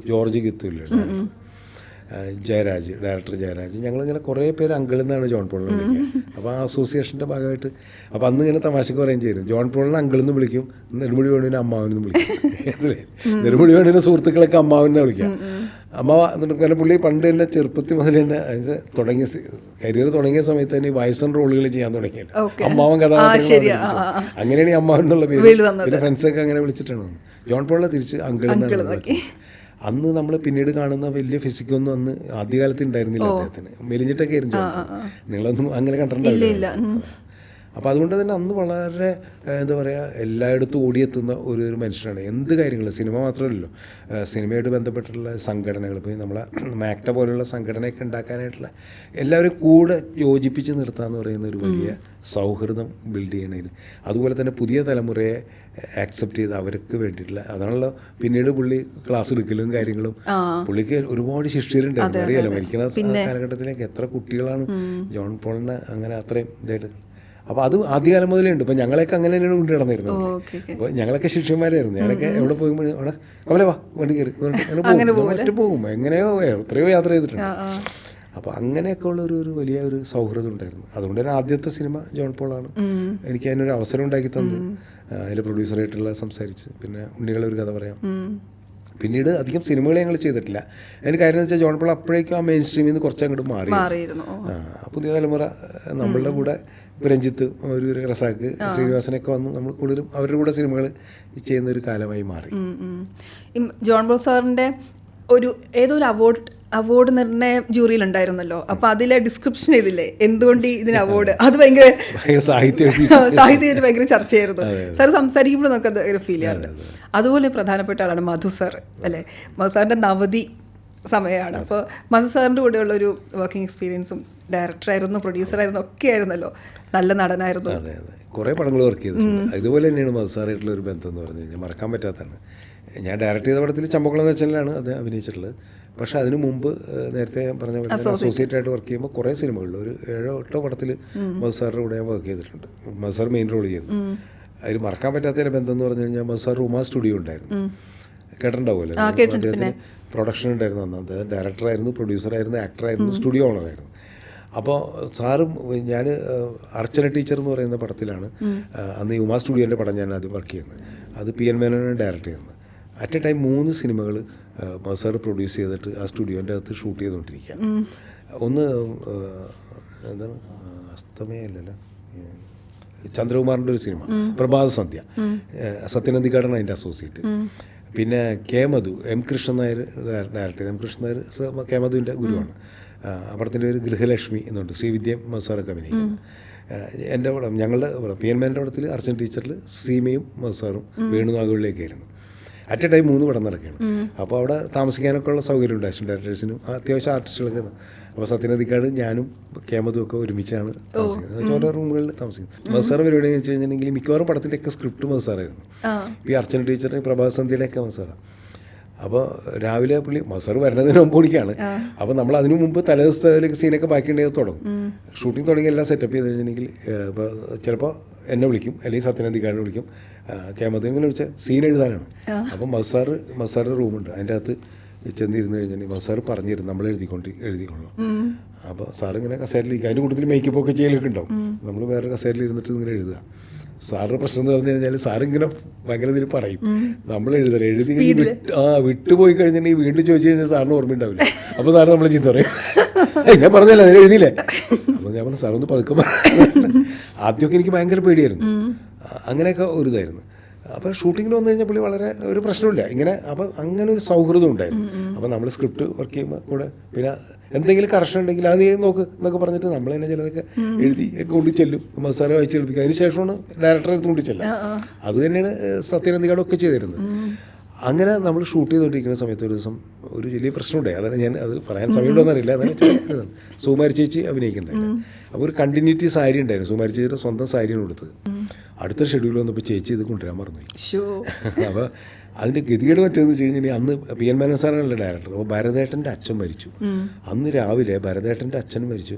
ജോർജ് കിത്തു ഇല്ലേ, ജയരാജ്, ഡയറക്ടർ ജയരാജ്, ഞങ്ങളിങ്ങനെ കുറേ പേര് അങ്കിൾ എന്നാണ് ജോൺ പോളിനെ വിളിക്കുക. അപ്പോൾ ആ അസോസിയേഷൻ്റെ ഭാഗമായിട്ട് അപ്പോൾ അന്ന് ഇങ്ങനെ തമാശക്ക് പറയുകയും ചെയ്യും, ജോൺ പോളിനെ അങ്കിൾ എന്ന് വിളിക്കും, നെടുമുടി വേണുവിനെ അമ്മാവനെന്ന് വിളിക്കും. നെടുമുടി വേണുവിൻ്റെ സുഹൃത്തുക്കളൊക്കെ അമ്മാവനെന്ന് വിളിക്കാം. അമ്മാവ എന്നിട്ട് കാരണം പുള്ളി പണ്ട് തന്നെ ചെറുപ്പത്തിൽ മുതൽ തന്നെ കരിയർ തുടങ്ങിയ സമയത്ത് തന്നെ വയസ്സൻ റോളുകൾ ചെയ്യാൻ തുടങ്ങിയല്ലോ. അമ്മാവൻ കഥാപാത്രങ്ങൾ അങ്ങനെയാണ് ഈ അമ്മാവൻ എന്നുള്ള പേര്. പിന്നെ ഫ്രണ്ട്സൊക്കെ അങ്ങനെ വിളിച്ചിട്ടാണ്. ജോൺ പോളിനെ തിരിച്ച് അങ്കിൾ എന്നാണ്. അന്ന് നമ്മൾ പിന്നീട് കാണുന്ന വലിയ ഫിസിക്കൊന്നും അന്ന് ആദ്യകാലത്ത് ഉണ്ടായിരുന്നില്ല അദ്ദേഹത്തിന്. മെലിഞ്ഞിട്ടൊക്കെ ആയിരുന്നു. നിങ്ങളൊന്നും അങ്ങനെ കണ്ടിട്ടുണ്ടാവില്ല. അപ്പോൾ അതുകൊണ്ട് തന്നെ അന്ന് വളരെ എന്താ പറയുക, എല്ലായിടത്തും ഓടിയെത്തുന്ന ഒരു മനുഷ്യനാണ്. എന്ത് കാര്യങ്ങളും, സിനിമ മാത്രമല്ലല്ലോ, സിനിമയായിട്ട് ബന്ധപ്പെട്ടുള്ള സംഘടനകൾ, ഇപ്പോൾ നമ്മളെ മാക്ട പോലുള്ള സംഘടനയൊക്കെ ഉണ്ടാക്കാനായിട്ടുള്ള എല്ലാവരും കൂടെ യോജിപ്പിച്ച് നിർത്താമെന്ന് പറയുന്ന ഒരു വലിയ സൗഹൃദം ബിൽഡ് ചെയ്യണതിന്, അതുപോലെ തന്നെ പുതിയ തലമുറയെ ആക്സെപ്റ്റ് ചെയ്ത് അവർക്ക് വേണ്ടിയിട്ടുള്ള, അതാണല്ലോ പിന്നീട് പുള്ളി ക്ലാസ് എടുക്കലും കാര്യങ്ങളും. പുള്ളിക്ക് ഒരുപാട് ശിഷ്യരുണ്ടായിരുന്നു, അറിയാലോ. മരിക്കുന്ന കാലഘട്ടത്തിലേക്ക് എത്ര കുട്ടികളാണ് ജോൺ പോളിനെ അങ്ങനെ അത്രയും ഇതായിട്ട്. അപ്പോൾ അത് ആദ്യകാലം മുതലേ ഉണ്ട്. ഇപ്പോൾ ഞങ്ങളെയൊക്കെ അങ്ങനെ തന്നെയാണ് കൊണ്ട് നടന്നിരുന്നത്. അപ്പോൾ ഞങ്ങളൊക്കെ ശിഷ്യന്മാരായിരുന്നു. ഞാനൊക്കെ എവിടെ പോകുമ്പോൾ അവിടെ കമലേ വാ വണ്ടി കയറി അങ്ങനെ പോകും, എങ്ങനെയോ എത്രയോ യാത്ര ചെയ്തിട്ടുണ്ട്. അപ്പോൾ അങ്ങനെയൊക്കെ ഉള്ള ഒരു വലിയ ഒരു സൗഹൃദം ഉണ്ടായിരുന്നു. അതുകൊണ്ട് തന്നെ ആദ്യത്തെ സിനിമ ജോൺ പോളാണ്. എനിക്ക് അതിനൊരു അവസരം ഉണ്ടാക്കി തന്നു. അതിൽ പ്രൊഡ്യൂസറായിട്ടുള്ള സംസാരിച്ച്, പിന്നെ ഉണ്ണികളെ ഒരു കഥ പറയാം. പിന്നീട് അധികം സിനിമകൾ ഞങ്ങൾ ചെയ്തിട്ടില്ല. അതിന് കാര്യം എന്ന് വെച്ചാൽ ജോൺ പോൾ അപ്പോഴേക്കും ആ മെയിൻ സ്ട്രീമിൽ നിന്ന് കുറച്ചങ്ങോട്ട് മാറിയിരുന്നു. പുതിയ തലമുറ നമ്മളുടെ കൂടെ രഞ്ജിത്ത്, ഒരു റസാക്ക്, ശ്രീനിവാസനൊക്കെ വന്ന് നമ്മൾ കൂടുതലും അവരുടെ കൂടെ സിനിമകൾ ചെയ്യുന്ന ഒരു കാലമായി മാറി. ജോൺ പോൾ സാറിൻ്റെ ഏതോ ഒരു അവാർഡ് നിർണയ ജൂറിയിലുണ്ടായിരുന്നല്ലോ. അപ്പോൾ അതിലെ ഡിസ്ക്രിപ്ഷൻ ചെയ്തില്ലേ എന്തുകൊണ്ട് ഇതിന് അവാർഡ്, അത് ഭയങ്കര സാഹിത്യമായിട്ട് ഭയങ്കര ചർച്ചയായിരുന്നു. സാർ സംസാരിക്കുമ്പോൾ നമുക്ക് അത് ഫീൽ ചെയ്യാറുണ്ട്. അതുപോലെ പ്രധാനപ്പെട്ട ആളാണ് മധു സാർ അല്ലേ. മധു സാറിൻ്റെ നവതി സമയമാണ്. അപ്പോൾ മധു സാറിൻ്റെ കൂടെയുള്ള ഒരു വർക്കിംഗ് എക്സ്പീരിയൻസും, ഡയറക്ടറായിരുന്നു, പ്രൊഡ്യൂസറായിരുന്നു, ഒക്കെ ആയിരുന്നല്ലോ, നല്ല നടനായിരുന്നു. അതെ അതെ, കുറേ പടങ്ങൾ വർക്ക് ചെയ്തിട്ടുണ്ട്. ഇതുപോലെ തന്നെയാണ് മധു സാറായിട്ടുള്ള ഒരു ബന്ധം എന്ന് പറഞ്ഞു കഴിഞ്ഞാൽ മറക്കാൻ പറ്റാത്തതാണ്. ഞാൻ ഡയറക്റ്റ് ചെയ്ത പടത്തിൽ ചമ്പക്കുളം വെച്ചാലാണ് അത് അഭിനയിച്ചിട്ടുള്ളത്. പക്ഷേ അതിനു മുമ്പ് നേരത്തെ പറഞ്ഞ പോലെ അസോസിയേറ്റ് ആയിട്ട് വർക്ക് ചെയ്യുമ്പോൾ കുറേ സിനിമകളിൽ ഒരു 7-8 പടത്തിൽ മധു സാറിൻ്റെ കൂടെ ഞാൻ വർക്ക് ചെയ്തിട്ടുണ്ട്. മധു സാർ മെയിൻ റോൾ ചെയ്യുന്നു. അതിൽ മറക്കാൻ പറ്റാത്തതിൻ്റെ ബന്ധം എന്ന് പറഞ്ഞു കഴിഞ്ഞാൽ മധു സാർ ഉമാ സ്റ്റുഡിയോ ഉണ്ടായിരുന്നു, കേട്ടിട്ടുണ്ടാവുമല്ലോ. അദ്ദേഹത്തിന് പ്രൊഡക്ഷൻ ഉണ്ടായിരുന്നു. അന്ന് അദ്ദേഹം ഡയറക്ടറായിരുന്നു, പ്രൊഡ്യൂസറായിരുന്നു, ആക്ടറായിരുന്നു, സ്റ്റുഡിയോ ഓണറായിരുന്നു. അപ്പോൾ സാറും ഞാൻ അർച്ചന ടീച്ചർ എന്ന് പറയുന്ന പടത്തിലാണ് അന്ന് ഈ ഉമാ സ്റ്റുഡിയോൻ്റെ പടം ഞാൻ ആദ്യം വർക്ക് ചെയ്യുന്നത്. അത് PN മേനോനാണ് ഡയറക്റ്റ് ചെയ്യുന്നത്. അറ്റ് എ ടൈം 3 സിനിമകൾ സാർ പ്രൊഡ്യൂസ് ചെയ്തിട്ട് ആ സ്റ്റുഡിയോൻ്റെ അകത്ത് ഷൂട്ട് ചെയ്തുകൊണ്ടിരിക്കുക. ഒന്ന് എന്താണ്, അസ്തമയല്ലല്ലോ, ചന്ദ്രകുമാറിൻ്റെ ഒരു സിനിമ പ്രഭാത സന്ധ്യ, സത്യനന്ദിക്കാടാണ് അതിൻ്റെ അസോസിയേറ്റ്. പിന്നെ K Madhu, M Krishnan Nair director. M Krishnan Nair K മധുവിൻ്റെ ഗുരുവാണ്. പടത്തിൻ്റെ ഒരു ഗൃഹലക്ഷ്മി എന്നുണ്ട്, ശ്രീവിദ്യ മസാറൊക്കെ അഭിനയിക്കുന്നത്. എൻ്റെ പടം, ഞങ്ങളുടെ പടം PN മേനോൻ്റെ പടത്തിൽ അർച്ചന ടീച്ചറിൽ സീമയും മസാറും വേണുനാഗുകളിലേക്കായിരുന്നു. അറ്റ് എ ടൈം 3 പടം നടക്കുകയാണ്. അപ്പോൾ അവിടെ താമസിക്കാനൊക്കെ ഉള്ള സൗകര്യം ഉണ്ട് അസിസ്റ്റന്റ് ഡയറക്ടേഴ്സിനും അത്യാവശ്യം ആർട്ടിസ്റ്റുകളൊക്കെ. അപ്പോൾ സത്യനദിക്കാട് ഞാനും കേമതും ഒക്കെ ഒരുമിച്ചാണ് താമസിക്കുന്നത്, ഓരോ റൂമുകളിൽ താമസിക്കുന്നത്. മസാർ പരിപാടി എന്ന് വെച്ച് കഴിഞ്ഞിട്ടുണ്ടെങ്കിൽ മിക്കവാറും പടത്തിൻ്റെയൊക്കെ സ്ക്രിപ്റ്റ് മസാറായിരുന്നു. ഈ അർച്ചന ടീച്ചറിന് പ്രഭാത സന്ധ്യയുടെയൊക്കെ മസാറാണ്. അപ്പോൾ രാവിലെ പുള്ളി മസാർ വരുന്നതിന് മുമ്പ് ഓടിക്കാണ്. അപ്പോൾ നമ്മൾ അതിനു മുമ്പ് തലേദിവസത്തിലേക്ക് സീനൊക്കെ ബാക്കിയുണ്ടെങ്കിൽ തുടങ്ങും. ഷൂട്ടിംഗ് തുടങ്ങി എല്ലാം സെറ്റപ്പ് ചെയ്ത് കഴിഞ്ഞിട്ടുണ്ടെങ്കിൽ ഇപ്പോൾ ചിലപ്പോൾ എന്നെ വിളിക്കും, അല്ലെങ്കിൽ സത്യനന്ദിക്കാട് വിളിക്കും. കേമത് ഇങ്ങനെ വിളിച്ചാൽ സീൻ എഴുതാനാണ്. അപ്പം മസാറ് റൂമുണ്ട്, അതിൻ്റെ അകത്ത് ചെന്നിരുന്ന് കഴിഞ്ഞിട്ടുണ്ടെങ്കിൽ മസാർ പറഞ്ഞിരുന്നു നമ്മൾ എഴുതിക്കൊള്ളാം. അപ്പോൾ സാറിങ്ങനെ കസേരയിലേക്ക്, അതിൻ്റെ കൂട്ടത്തിൽ മേക്കപ്പൊക്കെ ചെയ്യലൊക്കെ ഉണ്ടാവും. നമ്മൾ വേറെ കസേരയിൽ ഇരുന്നിട്ട് ഇങ്ങനെ എഴുതുക. സാറിൻ്റെ പ്രശ്നം എന്ന് പറഞ്ഞു കഴിഞ്ഞാൽ സാറിങ്ങനെ ഭയങ്കര ഇതിൽ പറയും, നമ്മൾ എഴുതി വിട്ടുപോയി കഴിഞ്ഞിട്ടുണ്ടെങ്കിൽ വീണ്ടും ചോദിച്ചു കഴിഞ്ഞാൽ സാറിന് ഓർമ്മയുണ്ടാവില്ല. അപ്പോൾ സാറ് നമ്മൾ ചീത്ത പറയും, ഞാൻ പറഞ്ഞല്ലോ അതിന് എഴുതിയില്ലേ. അപ്പോൾ ഞാൻ പറഞ്ഞു സാറൊന്ന് പതുക്കെ പറഞ്ഞു. ആദ്യമൊക്കെ എനിക്ക് ഭയങ്കര പേടിയായിരുന്നു. അങ്ങനെയൊക്കെ ഒരു ഇതായിരുന്നു. അപ്പോൾ ഷൂട്ടിങ്ങിന് വന്നു കഴിഞ്ഞാൽ പുള്ളി വളരെ ഒരു പ്രശ്നമില്ല ഇങ്ങനെ. അപ്പോൾ അങ്ങനെ ഒരു സൗഹൃദം ഉണ്ടായിരുന്നു. അപ്പോൾ നമ്മൾ സ്ക്രിപ്റ്റ് വർക്ക് ചെയ്യുമ്പോൾ കൂടെ പിന്നെ എന്തെങ്കിലും കറക്ഷൻ ഉണ്ടെങ്കിൽ അത് നീ നോക്ക് എന്നൊക്കെ പറഞ്ഞിട്ട് നമ്മൾ തന്നെ ചിലതൊക്കെ എഴുതി കൊണ്ട് ചെല്ലും, മസാല വായിച്ച് കേൾപ്പിക്കുക. അതിന് ശേഷമാണ് ഡയറക്ടറെ കൊണ്ട് ചെല്ലാം. അത് തന്നെയാണ് സത്യനന്ദികാടൊക്കെ ചെയ്തിരുന്നത്. അങ്ങനെ നമ്മൾ ഷൂട്ട് ചെയ്തുകൊണ്ടിരിക്കുന്ന സമയത്ത് ഒരു ദിവസം ഒരു വലിയ പ്രശ്നമുണ്ടായി. അതാണ് ഞാൻ അത് പറയാൻ സമയമുണ്ടോയെന്ന് അറിയില്ല. അതാണ് സുകുമാരി ചേച്ചി അഭിനയിക്കുന്നുണ്ടായില്ല. അപ്പോൾ ഒരു കണ്ടിന്യൂറ്റി സാരി ഉണ്ടായിരുന്നു. സുകുമാരി ചേച്ചിയുടെ സ്വന്തം സാരിയാണ് കൊടുത്തത്. അടുത്ത ഷെഡ്യൂൾ വന്നപ്പോൾ ചേച്ചി ഇത് കൊണ്ടുവരാൻ മറന്നുപോയി. അപ്പോൾ അതിൻ്റെ ഗതികേട് പറ്റുമെന്ന് വെച്ച് കഴിഞ്ഞാൽ അന്ന് PN മേനോൻ സാറാണല്ലോ ഡയറക്ടർ. അപ്പോൾ ഭരതേട്ടൻ്റെ അച്ഛൻ മരിച്ചു. അന്ന് രാവിലെ ഭരതേട്ടൻ്റെ അച്ഛൻ മരിച്ചു.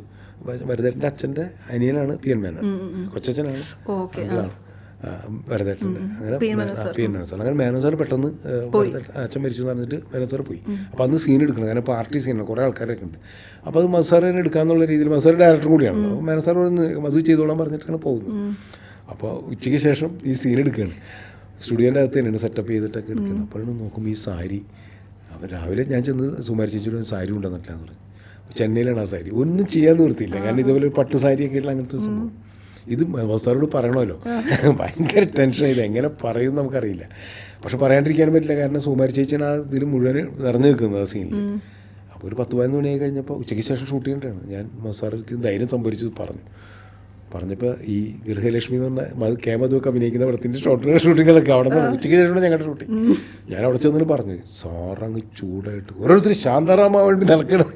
ഭരതേട്ടൻ്റെ അച്ഛൻ്റെ അനിയനാണ് PN മേനോൻ, കൊച്ചച്ഛനാണ് അങ്കിളാണ് ഭരതേട്ടൻ്റെ. അങ്ങനെ PN മേനോൻ സാർ. അങ്ങനെ മേനോൻ സാർ പെട്ടെന്ന് അച്ഛൻ മരിച്ചു എന്ന് പറഞ്ഞിട്ട് മേനോൻ സാർ പോയി. അപ്പോൾ അന്ന് സീൻ എടുക്കണം, കാരണം പാർട്ടി സീനാണ്, കുറേ ആൾക്കാരൊക്കെ ഉണ്ട്. അപ്പോൾ അത് മസാർ തന്നെ എടുക്കാമെന്നുള്ള രീതിയിൽ, മസാർ ഡയറക്ടർ കൂടിയാണല്ലോ. അപ്പോൾ മേനോൻ സാർ അത് ചെയ്തോളാൻ പറഞ്ഞിട്ടാണ് പോകുന്നത്. അപ്പോൾ ഉച്ചയ്ക്ക് ശേഷം ഈ സീൻ എടുക്കുകയാണ്. സ്റ്റുഡിയോൻ്റെ അകത്ത് തന്നെയാണ് സെറ്റപ്പ് ചെയ്തിട്ടൊക്കെ എടുക്കണം. അപ്പോഴാണ് നോക്കുമ്പോൾ ഈ സാരി. അപ്പോൾ രാവിലെ ഞാൻ ചെന്ന് സുമാരി ചേച്ചിയുടെ സാരി കൊണ്ടുവന്നിട്ടില്ലാന്ന് പറഞ്ഞു. ചെന്നൈയിലാണ് ആ സാരി. ഒന്നും ചെയ്യാൻ നിർത്തിയില്ല, കാരണം ഇതുപോലെ ഒരു പട്ട് സാരിയൊക്കെ ഉള്ള അങ്ങനത്തെ സംഭവം. ഇത് മസാറോട് പറയണമല്ലോ. ഭയങ്കര ടെൻഷനായി, എങ്ങനെ പറയും നമുക്കറിയില്ല. പക്ഷെ പറയാണ്ടിരിക്കാനും പറ്റില്ല, കാരണം സുമാരി ചേച്ചിയാണ് ആ ഇതിൽ മുഴുവൻ നിറഞ്ഞു നിൽക്കുന്നത് ആ സീനിൽ. അപ്പോൾ ഒരു 10-11 മണിയായി കഴിഞ്ഞപ്പോൾ ഉച്ചയ്ക്ക് ശേഷം ഷൂട്ട് ചെയ്യേണ്ടതാണ്. ഞാൻ മസാറെടുത്ത് ധൈര്യം സംഭരിച്ച് പറഞ്ഞപ്പോൾ ഈ ഗൃഹലക്ഷ്മി എന്ന് പറഞ്ഞാൽ കേമതുമൊക്കെ അഭിനയിക്കുന്ന പടത്തിൻ്റെ ഷൂട്ടിങ്ങുകളൊക്കെ അവിടെ നിന്ന് ഉച്ചയ്ക്ക് ശേഷമാണ് ഞങ്ങളുടെ ഷൂട്ടിങ്. ഞാൻ അവിടെ ചെന്നിട്ട് പറഞ്ഞു, സാറങ്ങ് ചൂടായിട്ട് ഓരോരുത്തർ ശാന്താറാമാൻ വേണ്ടി നടക്കണം.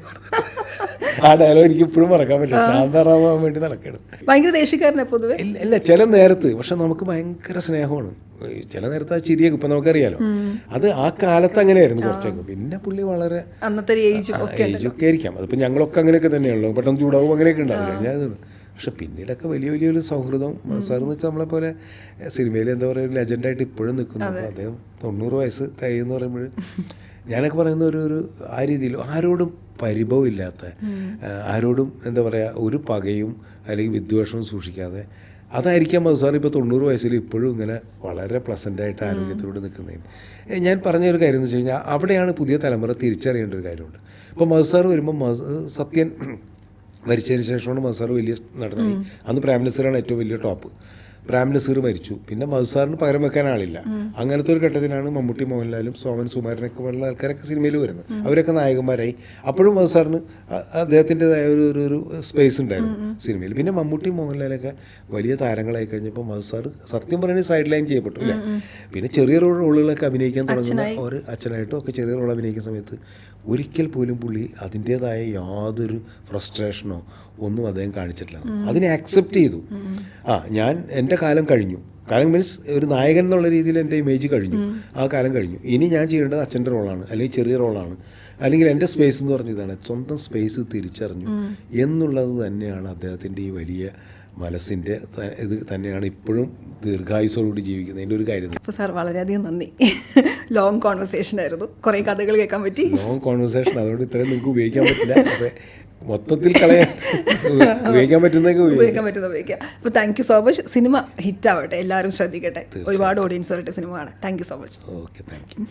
ആ ഡയലോഗ് എനിക്ക് ഇപ്പോഴും മറക്കാൻ പറ്റില്ല. ശാന്താറാമാൻ വേണ്ടി നടക്കണം. ഭയങ്കര ദേഷ്യക്കാരനെ പൊതുവെ. ഇല്ല, ചില നേരത്ത്. പക്ഷെ നമുക്ക് ഭയങ്കര സ്നേഹമാണ്. ചില നേരത്ത് ആ ചിരിയൊക്കെ ഇപ്പം നമുക്കറിയാലോ. അത് ആ കാലത്ത് അങ്ങനെയായിരുന്നു കുറച്ചൊക്കെ. പിന്നെ പുള്ളി വളരെ അന്നത്തെ ഏജൊക്കെ ആയിരിക്കാം. അതിപ്പോൾ ഞങ്ങളൊക്കെ അങ്ങനെയൊക്കെ തന്നെയാണല്ലോ, പെട്ടെന്ന് ചൂടാവും അങ്ങനെയൊക്കെ ഉണ്ടാവില്ല. ഞാൻ പക്ഷെ പിന്നീടൊക്കെ വലിയൊരു സൗഹൃദം. സാറെന്ന് വെച്ചാൽ നമ്മളെപ്പോലെ സിനിമയിൽ എന്താ പറയുക, ഒരു ലെജൻഡായിട്ട് ഇപ്പോഴും നിൽക്കുന്നു. അദ്ദേഹം 90 വയസ്സ് തികയെന്ന് പറയുമ്പോൾ ഞാനൊക്കെ പറയുന്ന ഒരു ആ രീതിയിൽ ആരോടും പരിഭവമില്ലാത്ത, ആരോടും എന്താ പറയുക ഒരു പകയും അല്ലെങ്കിൽ വിദ്വേഷവും സൂക്ഷിക്കാതെ, അതായിരിക്കാം മധുസാർ ഇപ്പോൾ 90 വയസ്സിൽ ഇപ്പോഴും ഇങ്ങനെ വളരെ പ്ലസൻ്റായിട്ട് ആരോഗ്യത്തോടെ നിൽക്കുന്നതിന്. ഞാൻ പറഞ്ഞൊരു കാര്യം എന്ന് വെച്ച് കഴിഞ്ഞാൽ അവിടെയാണ് പുതിയ തലമുറ തിരിച്ചറിയേണ്ട ഒരു കാര്യമുണ്ട്. ഇപ്പോൾ മധുസാർ വരുമ്പോൾ സത്യൻ മരിച്ചതിന് ശേഷമാണ് മധുസാർ വലിയ നടനായി. അന്ന് പ്രേം നസീറാണ് ഏറ്റവും വലിയ ടോപ്പ്. പ്രേം നസീർ മരിച്ചു, പിന്നെ മധുസാറിന് പകരം വെക്കാൻ ആളില്ല. അങ്ങനത്തെ ഒരു ഘട്ടത്തിലാണ് മമ്മൂട്ടി, മോഹൻലാലും, സോമൻ, സുമാരനൊക്കെ ഉള്ള ആൾക്കാരൊക്കെ സിനിമയിൽ വരുന്നത്. അവരൊക്കെ നായകന്മാരായി. അപ്പോഴും മധുസാറിന് അദ്ദേഹത്തിൻ്റെതായ ഒരു സ്പേസ് ഉണ്ടായിരുന്നു സിനിമയിൽ. പിന്നെ മമ്മൂട്ടി, മോഹൻലാലൊക്കെ വലിയ താരങ്ങളായി കഴിഞ്ഞപ്പോൾ മധുസാർ സത്യം പറയുന്നത് സൈഡ് ലൈൻ ചെയ്യപ്പെട്ടു അല്ലേ. പിന്നെ ചെറിയ റോളുകളൊക്കെ അഭിനയിക്കാൻ തുടങ്ങുന്ന ഒരു അച്ഛനായിട്ടും ഒക്കെ ചെറിയ റോൾ അഭിനയിക്കുന്ന സമയത്ത് ഒരിക്കൽ പോലും പുള്ളി അതിൻ്റേതായ യാതൊരു ഫ്രസ്ട്രേഷനോ ഒന്നും അദ്ദേഹം കാണിച്ചിട്ടില്ല. അതിനെ അക്സെപ്റ്റ് ചെയ്തു. ഞാൻ എൻ്റെ കാലം കഴിഞ്ഞു. കാലം മീൻസ് ഒരു നായകൻ എന്നുള്ള രീതിയിൽ എൻ്റെ ഇമേജ് കഴിഞ്ഞു. ആ കാലം കഴിഞ്ഞു. ഇനി ഞാൻ ചെയ്യേണ്ടത് അച്ഛൻ്റെ റോളാണ്, അല്ലെങ്കിൽ ചെറിയ റോളാണ്, അല്ലെങ്കിൽ എൻ്റെ സ്പേസ് എന്ന് പറഞ്ഞതാണ്. സ്വന്തം സ്പേസ് തിരിച്ചറിഞ്ഞു എന്നുള്ളത് തന്നെയാണ് അദ്ദേഹത്തിൻ്റെ ഈ വലിയ മനസ്സിൻ്റെ ഇത് തന്നെയാണ് ഇപ്പോഴും ദീർഘായുസോടുകൂടി ജീവിക്കുന്നതിൻ്റെ ഒരു കാര്യം. അപ്പോൾ സാർ വളരെയധികം നന്ദി. ലോങ് കോൺവെർസേഷൻ ആയിരുന്നു, കുറേ കഥകൾ കേൾക്കാൻ പറ്റി. ലോങ് കോൺവെർസേഷൻ, അതുകൊണ്ട് ഇത്രയും നിങ്ങൾക്ക് ഉപയോഗിക്കാൻ പറ്റില്ല. അപ്പോൾ മൊത്തത്തിൽ കളയാൻ ഉപയോഗിക്കാൻ പറ്റുന്നതൊക്കെ ഉപയോഗിക്കാം. അപ്പോൾ thank you so much. Cinema hit ആവട്ടെ, എല്ലാവരും ശ്രദ്ധിക്കട്ടെ, ഒരുപാട് ഓഡിയൻസ് വരട്ടെ സിനിമ കാണാൻ. Thank you so much. Okay, thank you.